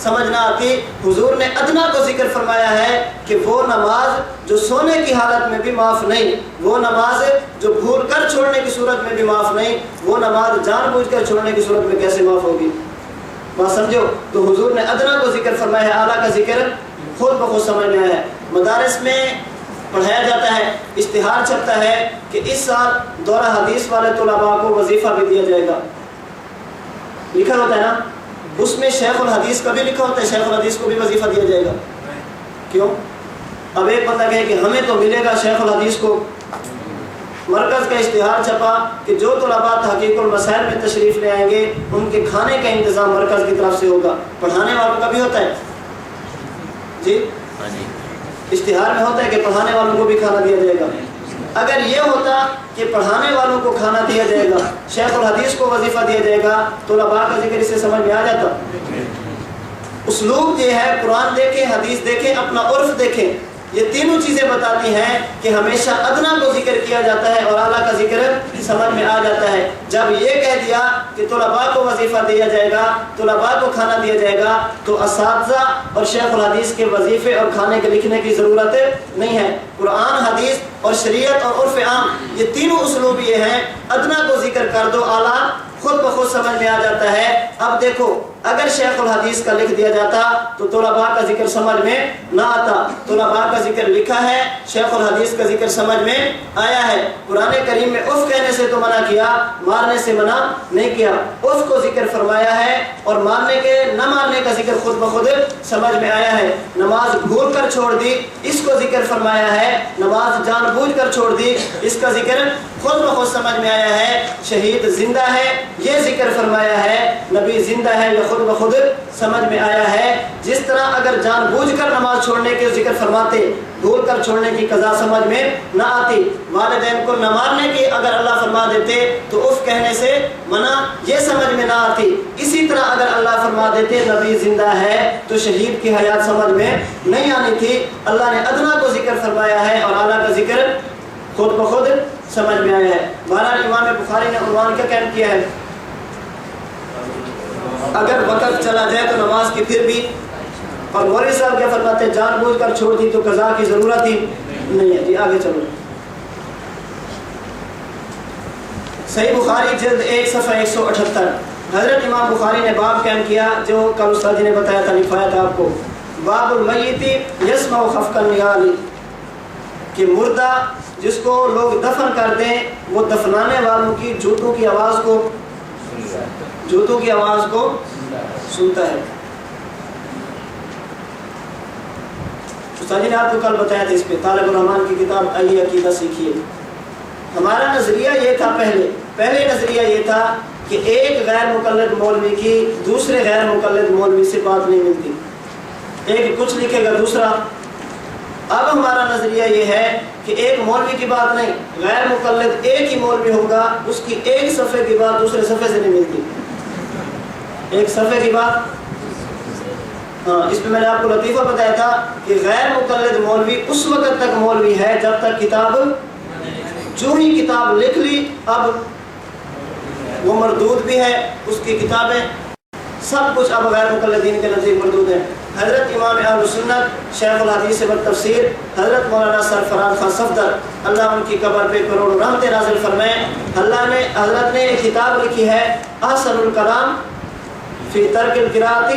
سمجھ نہ آتی. حضور نے ادنا کو ذکر فرمایا ہے کہ وہ نماز جو سونے کی حالت میں بھی معاف نہیں, وہ نماز جو بھول کر چھوڑنے کی صورت میں بھی معاف نہیں, وہ نماز جان بوجھ کر چھوڑنے کی صورت میں کیسے معاف ہوگی؟ بات سمجھو. تو حضور نے ادنا کو ذکر فرمایا ہے, اعلیٰ کا ذکر خود بخود سمجھ میں آیا ہے. مدارس میں پڑھایا جاتا ہے, اشتہار چھپتا ہے کہ اس سال دورہ حدیث والے طلباء کو وظیفہ بھی دیا جائے گا. لکھا ہوتا ہے نا, اس میں شیخ الحدیث کا بھی لکھا ہوتا ہے, شیخ الحدیث کو بھی وظیفہ دیا جائے گا. کیوں؟ اب ایک بندہ کہے کہ ہمیں تو ملے گا شیخ الحدیث کو. مرکز کا اشتہار چھپا کہ جو طلباء تحقیق المسائل میں تشریف لے آئیں گے ان کے کھانے کا انتظام مرکز کی طرف سے ہوگا. پڑھانے والوں کا بھی ہوتا ہے جی, اشتہار میں ہوتا ہے کہ پڑھانے والوں کو بھی کھانا دیا جائے گا. اگر یہ ہوتا کہ پڑھانے والوں کو کھانا دیا جائے گا, شیخ الحدیث کو وظیفہ دیا جائے گا, تو طلباء کا ذکر اس سے سمجھ میں آ جاتا. اسلوب یہ ہے, قرآن دیکھیں, حدیث دیکھیں, اپنا عرف دیکھیں, یہ تینوں چیزیں بتاتی ہیں کہ ہمیشہ ادنا کو ذکر کیا جاتا ہے اور اعلیٰ کا ذکر سمجھ میں آ جاتا ہے. جب یہ کہہ دیا کہ طلباء کو وظیفہ دیا جائے گا, طلباء کو کھانا دیا جائے گا, تو اساتذہ اور شیخ الحدیث کے وظیفے اور کھانے کے لکھنے کی ضرورت نہیں ہے. قرآن, حدیث اور شریعت اور عرف عام, یہ تینوں اسلوب یہ ہیں, ادنا کو ذکر کر دو, اعلیٰ خود بخود سمجھ میں آ جاتا ہے. اب دیکھو, اگر شیخ الحدیث کا لکھ دیا جاتا تو طلباء کا ذکر سمجھ میں نہ آتا. طلباء کا ذکر لکھا ہے, شیخ الحدیث کا ذکر سمجھ میں آیا ہے. قرآن کریم میں اف کہنے سے تو منع کیا, مارنے سے منع نہیں کیا. اف کو ذکر فرمایا ہے اور مارنے کے نہ مارنے کا ذکر خود بخود سمجھ میں آیا ہے. نماز بھول کر چھوڑ دی, اس کو ذکر فرمایا ہے. نماز جان بوجھ کر چھوڑ دی, اس کا ذکر خود بخود سمجھ میں آیا ہے. شہید زندہ ہے, یہ ذکر فرمایا ہے. نبی زندہ ہے, یہ خود بخود سمجھ میں آیا ہے. جس طرح اگر جان بوجھ کر نماز چھوڑنے کے ذکر فرماتے, بھول کر چھوڑنے کی قضا سمجھ میں نہ آتی. والدین کو نہ مارنے کی اگر اللہ فرما دیتے تو اف کہنے سے منع, یہ سمجھ میں نہ آتی. اسی طرح اگر اللہ فرما دیتے نبی زندہ ہے تو شہید کی حیات سمجھ میں نہیں آنی تھی. اللہ نے ادنا کو ذکر فرمایا ہے اور اعلیٰ کا ذکر خود بخود سمجھ میں آیا ہے. بہرحال امام بخاری نے عنوان کیا قائم کیا ہے, اگر وقت چلا جائے تو نماز کی پھر بھی. اور مولوی صاحب کیا فرماتے ہیں, جان بوجھ کر چھوڑ دی تو قضا کی ضرورت ہی نہیں ہے. جی آگے چلو. صحیح بخاری جلد 1 صفحہ 178. حضرت امام بخاری نے باب قائم کیا جو کل استاد جی نے بتایا تھا, لکھوایا تھا آپ کو. باب المیت یسمع خفق النعال, کہ مردہ جس کو لوگ دفن کر دیں وہ دفنانے والوں کی جوتوں کی آواز کو سنتا ہے. استاد جی نے آپ کو کل بتایا تھا اس پہ, طالب الرحمان کی کتاب آئیے عقیدہ سیکھیے. ہمارا نظریہ یہ تھا, پہلے نظریہ یہ تھا کہ ایک غیر مقلد مولوی کی دوسرے غیر مقلد مولوی سے بات نہیں ملتی, ایک کچھ لکھے گا دوسرا. اب ہمارا نظریہ یہ ہے کہ ایک مولوی کی بات نہیں, غیر مقلد ایک ہی مولوی ہوگا, اس کی ایک صفحے کی بات دوسرے صفحے سے نہیں ملتی. ایک صفحے کی بات ہاں اس میں نے آپ کو لطیفہ بتایا تھا کہ غیر مقلد مولوی اس وقت تک مولوی ہے جب تک کتاب، جو ہی کتاب لکھ لی اب وہ مردود بھی ہے، اس کی کتابیں سب کچھ اب غیر مقلدین کے نزدیک مردود ہیں۔ حضرت امام اہل سنت شیخ الحدیث والتفسیر حضرت مولانا سرفراز خان صفدر اللہ ان کی قبر پہ کروڑوں رحمت نازل فرمائیں، حضرت نے ایک کتاب لکھی ہے احسن الکلام فی ترک القراءۃ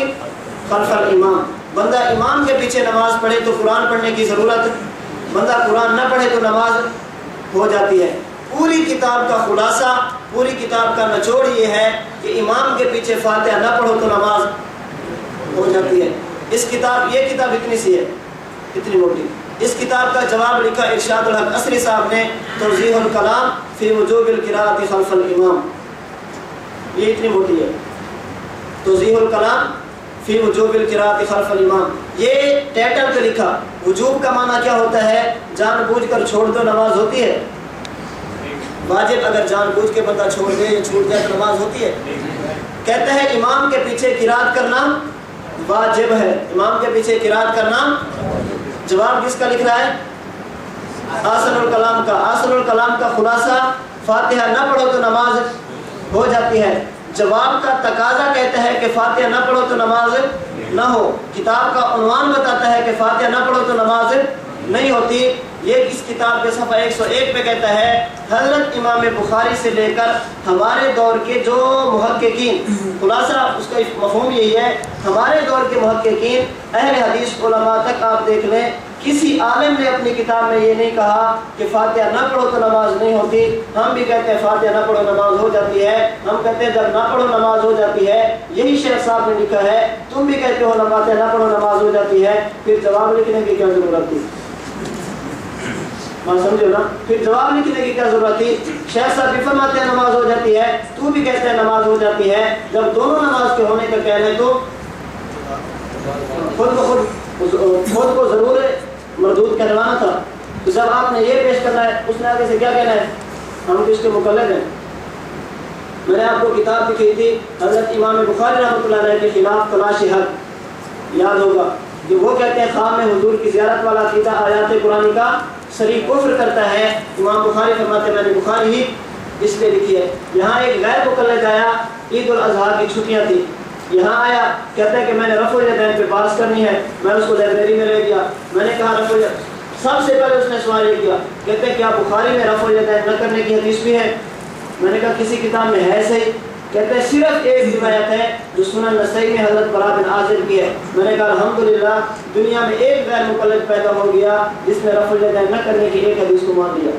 خلف الامام۔ بندہ امام کے پیچھے نماز پڑھے تو قرآن پڑھنے کی ضرورت، بندہ قرآن نہ پڑھے تو نماز ہو جاتی ہے۔ پوری کتاب کا خلاصہ، پوری کتاب کا نچوڑ یہ ہے کہ امام کے پیچھے فاتحہ نہ پڑھو تو نماز ہو جاتی ہے۔ اس کتاب، یہ کتاب اتنی سی ہے، اتنی موٹی۔ اس کتاب کا جواب لکھا ارشاد الحق عصری صاحب نے توضیح الکلام فی وجوب القراءۃ خلف الامام، یہ اتنی موٹی ہے، توضیح الکلام فی وجوب القراءۃ خلف الامام۔ یہ ٹائٹل پہ لکھا۔ وجوب کا معنی کیا ہوتا ہے؟ جان بوجھ کر چھوڑ دو نماز ہوتی ہے؟ واجب اگر جان بوجھ کے بندہ چھوڑ دے یا چھوٹ جائے تو نماز ہوتی ہے؟ کہتا ہے امام کے پیچھے قرات کرنا واجب ہے، امام کے پیچھے قرات کرنا۔ جواب کس کا لکھ رہا ہے؟ احسن الکلام کا۔ احسن الکلام کا خلاصہ فاتحہ نہ پڑھو تو نماز ہو جاتی ہے۔ جواب کا تقاضا کہتا ہے کہ فاتحہ نہ پڑھو تو نماز نہ ہو۔ کتاب کا عنوان بتاتا ہے کہ فاتحہ نہ پڑھو تو نماز نہیں ہوتی۔ یہ اس کتاب کے صفحہ 101 پہ کہتا ہے حضرت امام بخاری سے لے کر ہمارے دور کے جو محققین، خلاصہ اس کا مفہوم یہی ہے، ہمارے دور کے محققین اہل حدیث علماء تک آپ دیکھ لیں، کسی عالم نے اپنی کتاب میں یہ نہیں کہا کہ فاتحہ نہ پڑھو تو نماز نہیں ہوتی۔ ہم بھی کہتے ہیں فاتحہ نہ پڑھو نماز ہو جاتی ہے، ہم کہتے ہیں جب نہ پڑھو نماز ہو جاتی ہے، یہی شیخ صاحب نے لکھا ہے۔ تم بھی کہتے ہو فاتحہ نہ پڑھو نماز ہو جاتی ہے، پھر جواب لکھنے کی کیا ضرورت تھی؟ سمجھو نا، پھر جواب لکھنے کی کیا ضرورت تھی؟ شیخ صاحب بھی فرماتے ہیں نماز ہو جاتی ہے، تو بھی کہتے ہیں نماز ہو جاتی ہے۔ جب دونوں نماز کے ہونے کا کہنا ہے تو خود کو ضرور مردود کہلوانا تھا۔ تو جب آپ نے یہ پیش کرنا ہے، اس نے آگے سے کیا کہنا ہے؟ ہم کس کے مقلد ہیں؟ میں نے آپ کو کتاب دکھی تھی حضرت امام بخاری رحمۃ اللہ علیہ کے خلاف تلاش حق، یاد ہوگا کہ وہ کہتے ہیں خام میں حضور کی زیارت والا عقیدہ آیات قرآن کا صریح کفر کرتا ہے۔ امام بخاری فرماتے ہیں میں نے بخاری ہی اس لیے لکھی ہے۔ یہاں ایک غیر مقلد آیا، عید الاضحیٰ کی چھٹیاں تھی، یہاں آیا کہتا ہے کہ میں نے رفع الیدین پہ پاس کرنی ہے۔ میں اس کو لائبریری میں لے گیا، میں نے کہا رفع الیدین، سب سے پہلے اس نے سوال یہ کیا، کہتے ہیں کیا بخاری میں رفع الیدین نہ کرنے کی حدیث بھی ہے؟ میں نے کہا کسی کتاب میں ہے صحیح؟ کہتے ہیں صرف ایک روایت ہے جو سنن نسائی میں حضرت براء بن عازب کی ہے۔ میں نے کہا الحمدللہ دنیا میں ایک غیر مقلد پیدا ہو گیا جس نے رفع الیدین نہ کرنے کی ایک حدیث کو مان لیا۔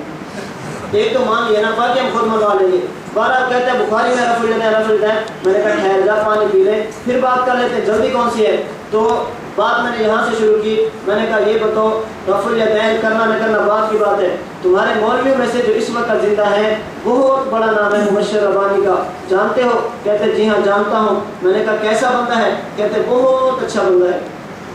ایک تو مان لیا نا، باقی ہم خود منوا لیں گے۔ بارہ کہتے ہیں بخاری میں رفع الیدین، میں نے کہا ٹھہر جا پانی پی لے پھر بات کر لیتے، جلدی کون سی ہے؟ تو بات میں نے یہاں سے شروع کی، میں نے کہا یہ بتاؤ رفع الیدین کرنا نہ کرنا بات کی بات ہے، تمہارے مولویوں میں سے جو اس وقت زندہ ہے بہت بڑا نام ہے مبشر ربانی کا، جانتے ہو؟ کہتے جی ہاں جانتا ہوں۔ میں نے کہا کیسا بندہ ہے؟ کہتے بہت اچھا بندہ ہے،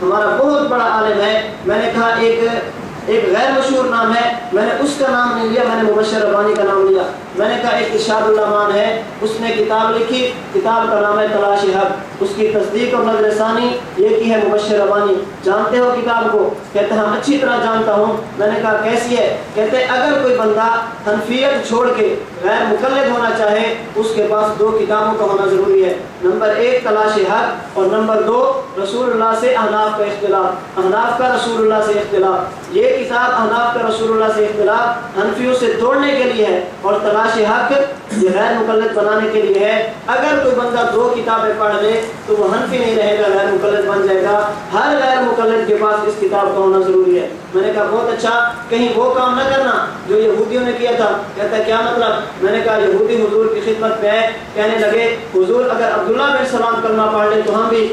ہمارا بہت بڑا عالم ہے۔ میں نے کہا ایک غیر مشہور نام ہے، میں نے اس کا نام نہیں لیا، میں نے مبشر ربانی کا نام لیا۔ میں نے کہا ایک ارشاد الرحمان ہے، اس نے کتاب لکھی، کتاب کا نام ہے تلاش حق، اس کی تصدیق اور نظر ثانی یہ کی ہے مبشر ربانی، جانتے ہو کتاب کو؟ کہتے ہیں ہاں اچھی طرح جانتا ہوں۔ میں نے کہا کیسی ہے؟ کہتے ہیں اگر کوئی بندہ حنفیت چھوڑ کے غیر مقلد ہونا چاہے اس کے پاس دو کتابوں کا ہونا ضروری ہے، نمبر 1 تلاش حق اور نمبر 2 رسول اللہ سے احناف کا اختلاف، احناف کا رسول اللہ سے اختلاف۔ یہ کتاب احناف کا رسول اللہ سے اختلاف حنفیوں سے توڑنے کے لیے ہے اور تلاش حق یہ غیر مقلد بنانے کے لیے ہے۔ اگر کوئی بندہ 2 کتابیں پڑھ لے تو وہ حنفی نہیں رہے گا، غیر مقلد بن جائے گا۔ ہر غیر مقلد کے پاس اس کتاب کا ہونا ضروری ہے۔ میں نے کہا بہت اچھا، کہیں وہ کام نہ کرنا جو یہودیوں نے کیا تھا۔ کہتا ہے کیا مطلب؟ میں نے کہا یہودی حضور کی خدمت میں آئے، کہنے لگے حضور اگر عبداللہ بن سلام کلمہ پڑھ لے تو ہم بھی۔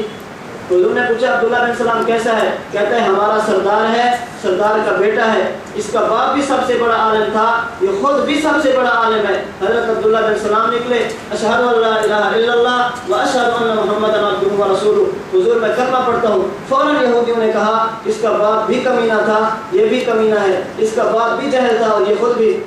حضور نے پوچھا عبداللہ بن سلام کیسا ہے؟ کہتا ہے ہمارا سردار ہے، سردار کا بیٹا ہے، اس کا باپ بھی سب سے بڑا عالم تھا، یہ خود بھی سب سے بڑا عالم ہے۔ حضرت عبداللہ بن سلام نکلے، اشہد ان لا الہ الا اللہ و اشہد ان محمد عبدہ و رسولہ، حضور میں کلمہ پڑھتا ہوں۔ فوراً یہودیوں نے کہا اس کا باپ بھی کمینہ تھا، یہ بھی کمینہ ہے، اس کا باپ بھی جاہل تھا اور یہ خود بھی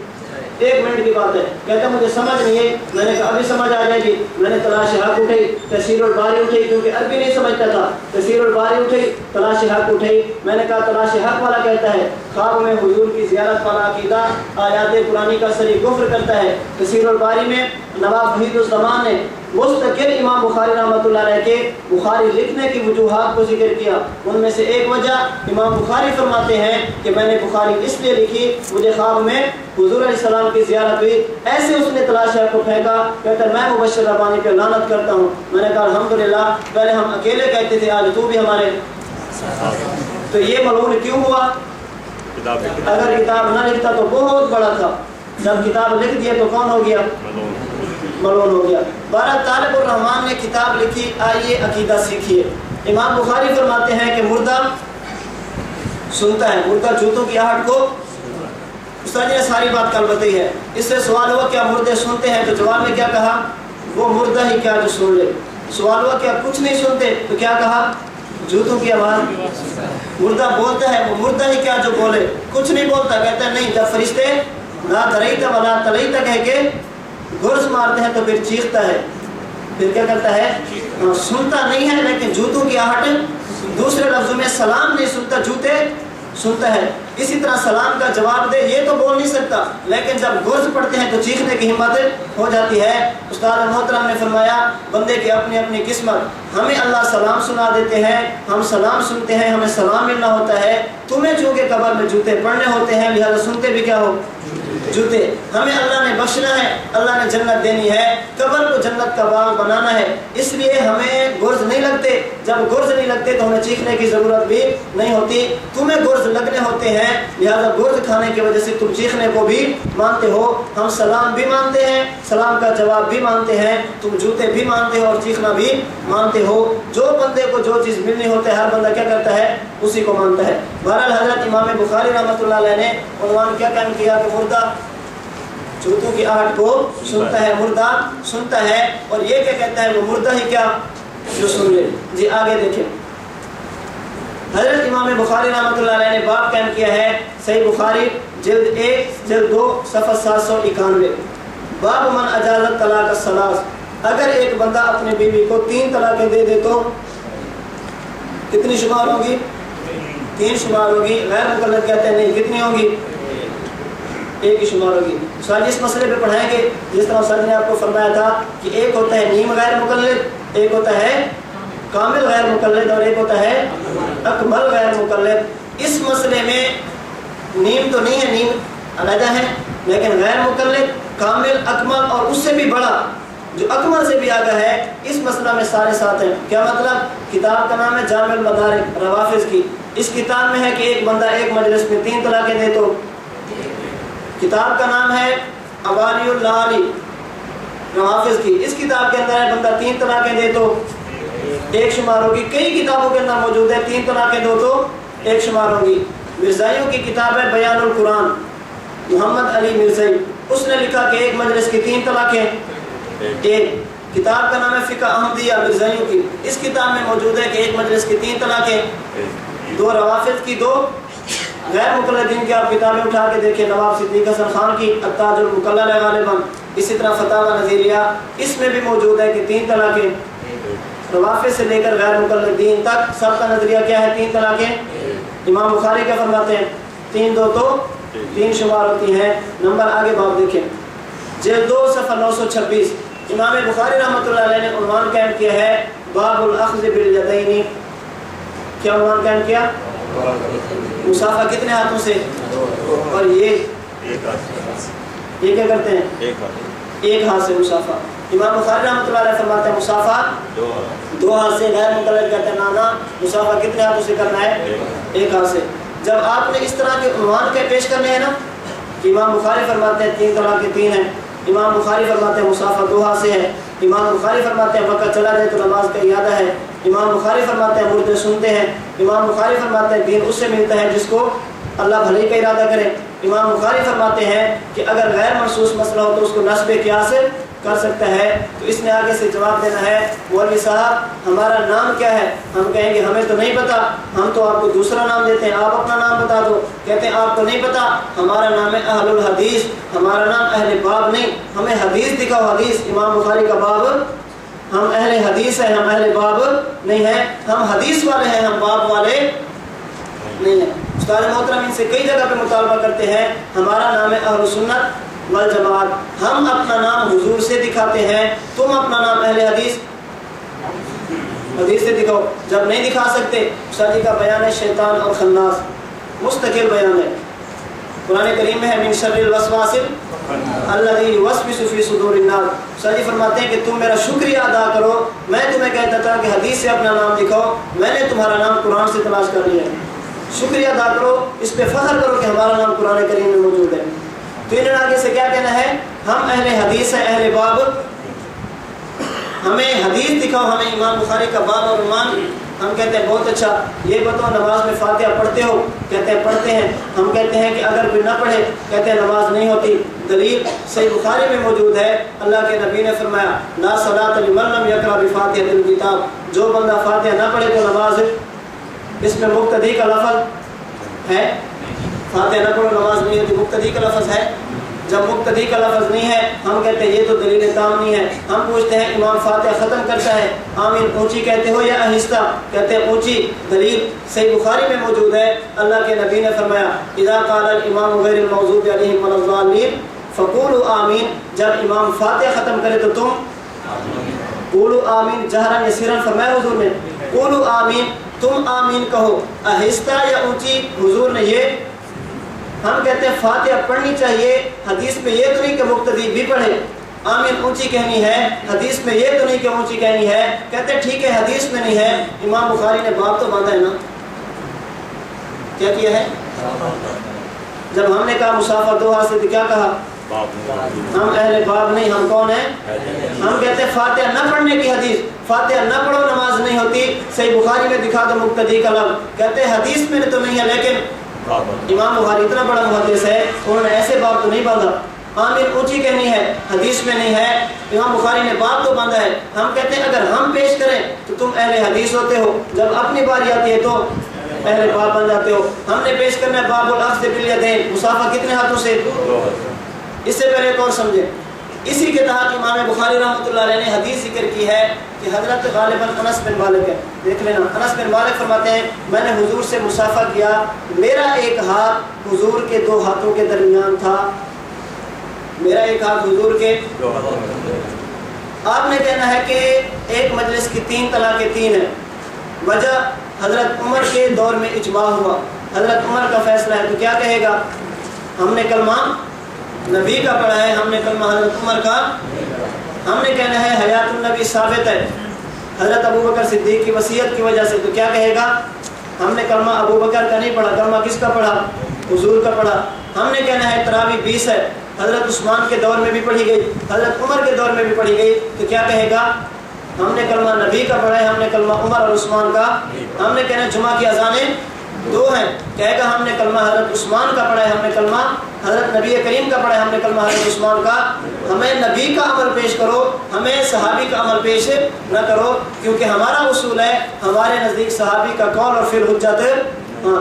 1 منٹ کی بات ہے، کہتا مجھے سمجھ نہیں ہے، میں نے کہا ابھی سمجھ آ جائے گی، میں نے تلاش حق اٹھائی، تفسیر الباری اٹھائی، کیونکہ عربی نہیں سمجھتا تھا، تفسیر الباری اٹھائی، تلاش حق اٹھائی، میں نے کہا تلاش حق والا کہتا ہے خواب میں حضور کی زیارت والا عقیدہ آیات قرآنی کا صریح کفر کرتا ہے۔ تفسیر الباری میں نواب وحید الزمان نے مستقل امام بخاری رحمۃ اللہ علیہ کے بخاری لکھنے کی وجوہات کو ذکر کیا، ان میں سے ایک وجہ امام بخاری فرماتے ہیں کہ میں نے بخاری اس لیے لکھی، مجھے خواب میں حضور علیہ السلام کی زیارت ہوئی، ایسے اس نے تلاش کو پھینکا، کہتا میں مبشر ربانی پہ لعنت کرتا ہوں۔ میں نے کہا الحمدللہ، پہلے ہم اکیلے کہتے تھے، آج تو بھی ہمارے۔ تو یہ ملعون کیوں ہوا؟ اگر کتاب نہ لکھتا تو بہت بڑا تھا، جب کتاب لکھ دیا تو کون ہو گیا؟ ملعون ہو گیا۔ بارہ طالب الرحمان نے کتاب لکھی، آئیے عقیدہ سیکھیے۔ امام بخاری فرماتے ہیں کہ مردہ سنتا ہے، مردہ جوتوں کی آہٹ کو، استاد جی نے ساری بات کل بتائی ہے۔ اس سے سوال ہوا کیا مردے سنتے ہیں؟ تو جواب میں کیا کہا؟ وہ مردہ ہی کیا جو سن لے۔ سوال ہوا کیا کچھ نہیں سنتے؟ تو کیا کہا؟ جوتوں کی آواز۔ مردہ بولتا ہے، وہ مردہ ہی کیا جو بولے، کچھ نہیں بولتا، کہتا ہے نہیں، جب فرشتے لا دریتا ولا تلیتا کہہ کے گرز مارتے ہیں تو پھر چیختا ہے، پھر کیا کرتا ہے؟ سنتا نہیں ہے، لیکن جوتوں کی آہٹ، دوسرے لفظوں میں سلام نہیں سنتا، جوتے سنتا ہے۔ اسی طرح سلام کا جواب دے، یہ تو بول نہیں سکتا، لیکن جب گرز پڑتے ہیں تو چیخنے کی ہمت ہو جاتی ہے۔ استاد محترم نے فرمایا بندے کی اپنی اپنی قسمت، ہمیں اللہ سلام سنا دیتے ہیں، ہم سلام سنتے ہیں، ہمیں سلام ملنا ہوتا ہے، تمہیں چونکہ قبر میں جوتے پڑنے ہوتے ہیں، لہذا سنتے بھی کیا ہو؟ جوتے۔ ہمیں اللہ نے بخشنا ہے، اللہ نے جنت دینی ہے، قبر کو جنت کا باغ بنانا ہے، اس لیے ہمیں گرز نہیں لگتے۔ جب گرز نہیں لگتے تو ہمیں چیخنے کی ضرورت بھی نہیں ہوتی۔ تمہیں گرز لگنے ہوتے ہیں، لہذا گرز کھانے کی وجہ سے تم چیخنے کو بھی مانتے ہو۔ ہم سلام بھی مانتے ہیں، سلام کا جواب بھی مانتے ہیں، تم جوتے بھی مانتے ہو اور چیخنا بھی مانتے ہو۔ جو بندے کو جو چیز ملنی ہوتی ہے، ہر بندہ کیا کرتا ہے؟ اسی کو مانتا ہے۔ بہرحال حضرت امام بخاری رحمۃ اللہ علیہ نے عنوان کیا قائم کیا کہ مردہ جوتوں کی آہٹ کو سنتا ہے، مردہ سنتا ہے، اور یہ کیا کہتا ہے؟ وہ مردہ ہی کیا جو سن لے۔ جی آگے دیکھیں، حضرت امام بخاری رحمۃ اللہ علیہ نے باب قائم کیا ہے، صحیح بخاری جلد 1 جلد 2 صفحہ 791، باب من اجازت طلاق الثلاث، اگر ایک بندہ اپنی بیوی کو 3 طلاقیں دے دے تو کتنی شمار ہوگی؟ 3 شمار ہوگی۔ غیر مقلد کہتے ہیں نہیں، کتنی ہوگی؟ 1 ہی شمار ہوگی۔ سر اس مسئلے پہ پڑھائیں گے، جس طرح سر نے آپ کو فرمایا تھا کہ ایک ہوتا ہے نیم غیر مقلد، ایک ہوتا ہے کامل غیر مقلد، اور ایک ہوتا ہے اکمل غیر مقلد۔ اس مسئلے میں نیم تو نہیں ہے، نیم علیحدہ ہے، لیکن غیر مقلد، کامل، اکمل اور اس سے بھی بڑا جو اکمل سے بھی آگے ہے، اس مسئلہ میں سارے ساتھ ہیں۔ کیا مطلب؟ کتاب کا نام ہے جامع المدارک روافظ کی، اس کتاب میں ہے کہ ایک بندہ ایک مجلس میں 3 طلاقیں دے تو، کتاب کا نام ہے ابانی اللہ روافظ کی، اس کتاب کے اندر ہے بندہ 3 طلاقیں دے تو 1 شمار ہوگی۔ کئی کتابوں کے اندر موجود ہے 3 طلاقیں دو تو 1 شمار ہوگی۔ مرزائیوں کی کتاب ہے بیان القرآن، محمد علی مرزائی، اس نے لکھا کہ ایک مجلس کی 3 طلاقیں 1۔ کتاب کا نام ہے فقہ احمدیہ مرزائیوں کی، اس کتاب میں موجود ہے کہ ایک مجلس کی 3 طلاقیں 2 روافظ کی 2 غیر مقلدین کی۔ آپ کتابیں اٹھا کے دیکھیں، نواب صدیق حسن خان کی التاج المقلل ہے غالباً، اسی طرح فتاوی نظیریہ، اس میں بھی موجود ہے کہ 3 طلاقیں، روافظ سے لے کر غیر مقلدین تک سب کا نظریہ کیا ہے؟ 3 طلاقیں۔ امام بخاری کیا فرماتے ہیں؟ 3 دو تو 3 شمار ہوتی ہیں۔ نمبر آگے باب دیکھیں، جلد 2 صفحہ 926، امام بخاری رحمۃ اللہ علیہ نے عنوان قائم کیا ہے باب الاخذ بالیدین۔ کیا عنوان قائم کیا؟ مسافہ کتنے ہاتھوں سے؟ اور یہ کیا کرتے ہیں؟ 1 ہاتھ سے مسافہ۔ امام بخاری رحمۃ اللہ علیہ فرماتے ہیں مسافہ 2 ہاتھ سے، غیر مقلد کہتے ہیں نانا مسافہ کتنے ہاتھوں سے کرنا ہے؟ 1 ہاتھ سے۔ جب آپ نے اس طرح کے عنوان کے پیش کرنے ہیں نا، کہ امام بخاری فرماتے ہیں 3 طلاقیں 3 ہیں، امام بخاری فرماتے ہیں مسافہ 2 ہاتھ سے ہے، امام بخاری فرماتے ہیں وقت چلا جائے تو نماز کا اعادہ ہے، امام بخاری فرماتے ہیں مردے سنتے ہیں، امام بخاری فرماتے ہیں دین اس سے ملتا ہے جس کو اللہ بھلائی کا ارادہ کرے، امام بخاری فرماتے ہیں کہ اگر غیر محسوس مسئلہ ہو تو اس کو نسب قیاس کر سکتا ہے؟ تو اس نے آگے سے جواب دینا ہے مولوی صاحب ہمارا نام کیا ہے؟ ہم کہیں گے ہمیں تو نہیں پتہ، ہم تو آپ کو دوسرا نام دیتے ہیں، آپ اپنا نام بتا دو۔ کہتے ہیں آپ کو نہیں پتہ، ہمارا نام ہے اہل الحدیث، ہمارا نام اہل باب نہیں، ہمیں حدیث دکھاؤ، حدیث امام بخاری کا باب، ہم اہل حدیث ہیں، ہم اہل باب نہیں ہیں، ہم حدیث والے ہیں، ہم باب والے نہیں ہیں۔ استاد محترم ان سے کئی جگہ پہ مطالبہ کرتے ہیں ہمارا نام ہے اہل سنت والجماعت، ہم اپنا نام حضور سے دکھاتے ہیں، تم اپنا نام اہل حدیث سے دکھاؤ۔ جب نہیں دکھا سکتے، استاد جی کا بیان ہے شیطان اور خناس، مستقل بیان ہے، قرآن کریم میں ہے من شر الوسواس الذی یوسوس فی صدور الناس۔ استاد جی فرماتے ہیں کہ تم میرا شکریہ ادا کرو، میں تمہیں کہتا تھا کہ حدیث سے اپنا نام دکھاؤ، میں نے تمہارا نام قرآن سے تلاش کر لیا ہے، شکریہ ادا کرو، اس پہ فخر کرو کہ ہمارا نام قرآن کریم میں موجود ہے۔ تو انہوں نے آگے سے کیا کہنا ہے؟ ہم اہل حدیث ہیں، اہل باب، ہمیں حدیث دکھاؤ، ہمیں امام بخاری کا باب اور عنوان۔ ہم کہتے ہیں بہت اچھا، یہ بتاؤ نماز میں فاتحہ پڑھتے ہو؟ کہتے ہیں پڑھتے ہیں۔ ہم کہتے ہیں کہ اگر کوئی نہ پڑھے، کہتے ہیں نماز نہیں ہوتی۔ دلیل صحیح بخاری میں موجود ہے، اللہ کے نبی نے فرمایا لا صلاۃ لمن لم یقرأ بفاتحۃ الکتاب، جو بندہ فاتحہ نہ پڑھے تو نماز، اس میں مقتدی کا لفظ ہے، فاتحہ نہ پڑھو نماز نہیں ہوتی، مقتدی کا لفظ ہے۔ جب مقتدی کا لفظ نہیں ہے، ہم کہتے ہیں یہ تو دلیل کام نہیں ہے۔ ہم پوچھتے ہیں امام فاتحہ ختم کرتا ہے، آمین اونچی کہتے ہو یا آہستہ؟ کہتے ہیں اونچی۔ دلیل صحیح بخاری میں موجود ہے، اللہ کے نبی نے فرمایا اذا قال الامام غیر المغضوب علیہم ولا الضالین فقولوا آمین، جب امام فاتحہ ختم کرے تو تم قولوا آمین جہرا یا سرا، فرمایا حضور نے قولوا آمین، تم آمین کہو، آہستہ یا اونچی؟ حضور نے یہ، ہم کہتے ہیں فاتحہ پڑھنی چاہیے، حدیث میں یہ تو نہیں کہ مقتدی بھی پڑھے، آمین اونچی کہنی ہے، حدیث میں یہ تو نہیں کہ اونچی کہنی ہے۔ کہتے ہیں ٹھیک ہے حدیث میں نہیں ہے، امام بخاری نے باب تو باندھا ہے نا، کیا کیا ہے؟ جب ہم نے کہا مسافر دو ہاتھ سے تو کیا کہا؟ ہم اہل باب نہیں، ہم کون ہیں؟ ہم کہتے ہیں فاتحہ نہ پڑھنے کی حدیث، فاتحہ نہ پڑھو نماز نہیں ہوتی، صحیح بخاری میں دکھا دو مقتدی کا لفظ، کہتے ہیں حدیث میں تو نہیں ہے، لیکن امام بخاری اتنا بڑا محدث ہے، انہوں نے ایسے باب تو نہیں باندھا۔ آمین اونچی کہنی ہے، حدیث میں نہیں ہے، امام بخاری نے باب تو باندھا ہے۔ ہم کہتے ہیں اگر ہم پیش کریں تو تم اہل حدیث ہوتے ہو، جب اپنی باری آتی ہے تو اہل باب بن جاتے ہو۔ ہم نے پیش کرنا ہے باب الاخذ بالیدین، مسافہ کتنے ہاتھوں سے؟ اس سے پہلے ایک اور سمجھیں، اسی کے تحت امام بخاری رحمۃ اللہ علیہ نے حدیث ذکر کی ہے کہ حضرت غالباً انس بن مالک ہے، دیکھ لینا، انس بن مالک فرماتے ہیں میں نے حضور سے مسافہ کیا، میرا ایک ہاتھ حضور کے دو ہاتھوں کے درمیان تھا، میرا ایک ہاتھ حضور کے دو ہاتھوں کے درمیان۔ آپ نے کہنا ہے کہ ایک مجلس کی 3 طلاقیں 3 ہیں، وجہ حضرت عمر کے دور میں اجماع ہوا، حضرت عمر کا فیصلہ ہے، تو کیا کہے گا؟ ہم نے کلمہ نبی کا پڑھا ہے، ہم نے کلمہ حضرت عمر کا، ہم نے کہنا ہے حیات النبی ثابت ہے حضرت ابو بکر صدیق کی وصیت کی وجہ سے، تو کیا کہے گا؟ ہم نے کلمہ ابو بکر کا نہیں پڑھا، کلمہ کس کا پڑھا؟ حضور کا پڑھا۔ ہم نے کہنا ہے تراویح 20 ہے، حضرت عثمان کے دور میں بھی پڑھی گئی، حضرت عمر کے دور میں بھی پڑھی گئی، تو کیا کہے گا؟ ہم نے کلمہ نبی کا پڑھا ہے، ہم نے کلمہ عمر اور عثمان کا۔ ہم نے کہنا جمعہ کی اذانیں 2 ہیں، کہے گا ہم نے کلمہ حضرت عثمان کا پڑھا ہے، ہم نے کلمہ حضرت نبی کریم کا پڑھا ہے، ہم نے کلمہ حضرت عثمان کا۔ ہمیں نبی کا عمل پیش کرو، ہمیں صحابی کا عمل پیش نہ کرو، کیونکہ ہمارا اصول ہے ہمارے نزدیک صحابی کا قول اور فعل حجت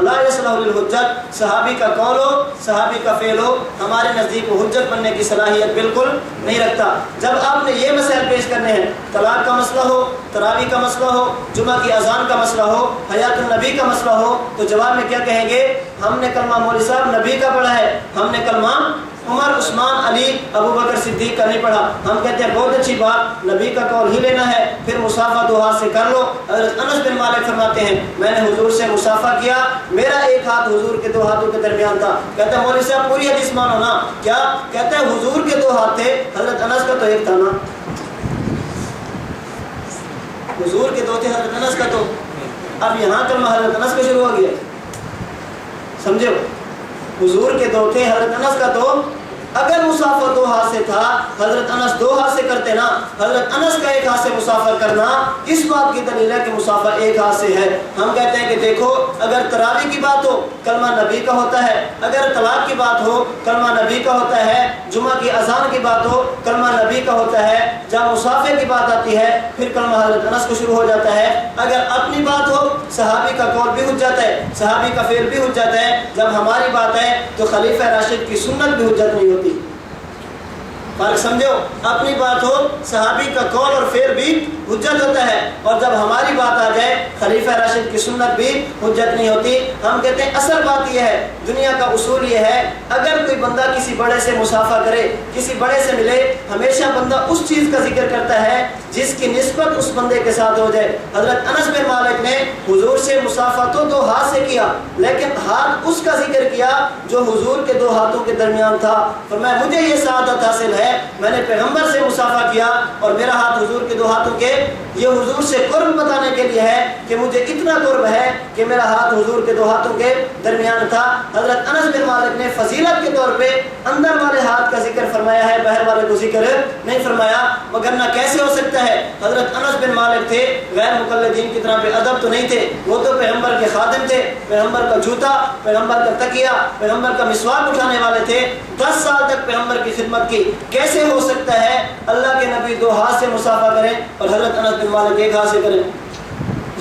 لا یصلح للحجت، صحابی کا قول ہو صحابی کا فعل ہو ہمارے نزدیک وہ حجت بننے کی صلاحیت بالکل نہیں رکھتا۔ جب آپ نے یہ مسائل پیش کرنے ہیں، طلاق کا مسئلہ ہو، تراویح کا مسئلہ ہو، جمعہ کی اذان کا مسئلہ ہو، حیات النبی کا مسئلہ ہو، تو جواب میں کیا کہیں گے؟ ہم نے کلمہ مولوی صاحب نبی کا پڑھا ہے، ہم نے کلمہ عمر عثمان علی ابو بکر صدیق کا نہیں پڑھا۔ ہم کہتے ہیں بہت اچھی بات، نبی کا قول ہی لینا ہے، پھر مسافہ 2 ہاتھ سے کر لو۔ حضرت انس بن مالک فرماتے ہیں میں نے حضور سے مسافہ کیا، میرا ایک ہاتھ حضور کے 2 ہاتھوں کے درمیان تھا۔ کہتے ہیں مولوی صاحب پوری حدیث مانو نا، کیا کہتے ہیں؟ حضور کے 2 ہاتھ تھے، حضرت انس کا تو ایک تھا نا، حضور کے 2 تھے، حضرت انس کا تو، اب یہاں کلمہ حضرت انس کا شروع ہو گیا، سمجھو؟ حضور کے 2 تھے، حضرت انس کا تو اگر مسافر دو ہاتھ سے تھا حضرت انس دو ہاتھ سے کرتے نا. حضرت انس کا ایک ہاتھ سے مسافر کرنا اس بات کی دلیل ہے کہ مسافر ایک ہاتھ سے ہے. ہم کہتے ہیں کہ دیکھو اگر تراویح کی بات ہو کلمہ نبی کا ہوتا ہے, اگر طلاق کی بات ہو کلمہ نبی کا ہوتا ہے, جمعہ کی اذان کی بات ہو کلمہ نبی کا ہوتا ہے, جب مسافر کی بات آتی ہے پھر کلمہ حضرت انس کو شروع ہو جاتا ہے. اگر اپنی بات ہو صحابی کا قول بھی حجت ہے, صحابی کا فعل بھی حجت ہے. جب ہماری بات ہے تو خلیفہ راشد کی سنت بھی حجت نہیں ہوتی. فرق سمجھو, اپنی بات ہو صحابی کا قول اور فعل بھی حجت ہوتا ہے, اور جب ہماری بات آ جائے خلیفہ راشد کی سنت بھی حجت نہیں ہوتی. ہم کہتے ہیں اصل بات یہ ہے, دنیا کا اصول یہ ہے, اگر کوئی بندہ کسی بڑے سے مسافہ کرے, کسی بڑے سے ملے, ہمیشہ بندہ اس چیز کا ذکر کرتا ہے جس کی نسبت اس بندے کے ساتھ ہو جائے. حضرت انس بن مالک نے حضور سے مسافہ تو دو ہاتھ سے کیا, لیکن ہاتھ اس کا ذکر کیا جو حضور کے دو ہاتھوں کے درمیان تھا. فرمایا مجھے یہ سعادت حاصل ہے, میں نے پیغمبر سے مسافہ کیا اور میرا ہاتھ حضور کے دو ہاتھوں کے, یہ حضور سے قرب بتانے کے لیے ہے کہ مجھے اتنا قرب ہے کہ میرا ہاتھ حضور کے دو ہاتھوں کے درمیان تھا. حضرت انس بن مالک نے فضیلت کے طور پہ اندر والے ہاتھ کا ذکر فرمایا ہے, باہر والے کو ذکر نہیں فرمایا. وگرنہ کیسے ہو سکتا ہے؟ حضرت انس بن مالک تھے, غیر مقلدین کی طرح بے ادب تو نہیں تھے, وہ تو پیغمبر کے خادم تھے, پیغمبر کا جوتا, پیغمبر کا تکیہ, پیغمبر کا مسواک اٹھانے والے تھے. 10 سال تک پیغمبر کی خدمت کی. کیسے ہو سکتا ہے اللہ کے نبی دو ہاتھ سے مسافہ کریں اور حضرت انس بن مالک ایک ہاتھ سے کریں؟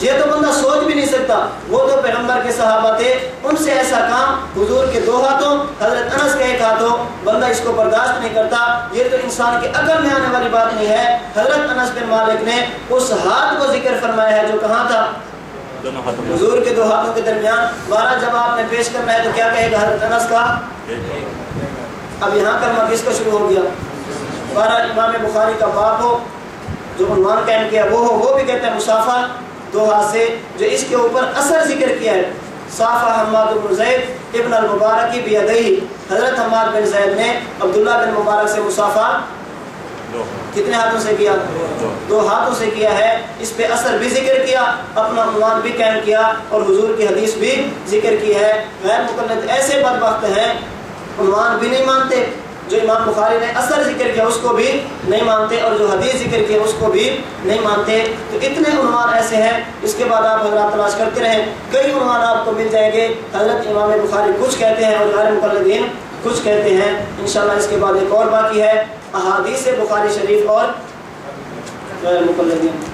یہ تو بندہ سوچ بھی نہیں سکتا. وہ تو پیغمبر کے صحابہ تھے, ان سے ایسا کام حضور کے دو ہاتھوں حضرت انس کے ایک ہاتھوں, بندہ اس کو برداشت نہیں کرتا. یہ تو انسان کے عقل میں آنے والی بات نہیں ہے. حضرت انس بن مالک نے اس ہاتھ کو ذکر فرمایا ہے جو کہاں تھا, حضور کے دو ہاتھوں کے درمیان. بارہ جب آپ نے پیش کرنا ہے تو کیا کہے گا حضرت انس کا؟ اب یہاں کلمہ کس کا شروع ہو گیا؟ بارہ امام بخاری کا باب ہو جو عنوان قائم کیا وہ ہو, وہ بھی کہتے ہیں مسافہ دو ہاتھ سے. جو اس کے اوپر اثر ذکر کیا ہے, صافہ حماد بن زید ابن المبارک بیدیہ, حضرت حماد بن زید نے عبداللہ بن مبارک سے مسافہ کتنے ہاتھوں سے کیا؟ دو ہاتھوں سے کیا ہے. اس پہ اثر بھی ذکر کیا, اپنا عنوان بھی قائم کیا اور حضور کی حدیث بھی ذکر کی ہے. غیر مقلد ایسے بدبخت ہیں, عنوان بھی نہیں مانتے, جو امام بخاری نے اثر ذکر کیا اس کو بھی نہیں مانتے, اور جو حدیث ذکر کیا اس کو بھی نہیں مانتے. تو اتنے عنوان ایسے ہیں. اس کے بعد آپ حضرات تلاش کرتے رہیں, کئی عنوان آپ کو مل جائیں گے. حضرت امام بخاری کچھ کہتے ہیں اور غیر مقلدین کچھ کہتے ہیں. انشاءاللہ اس کے بعد ایک اور باقی ہے, احادیث بخاری شریف اور غیر مقلدین.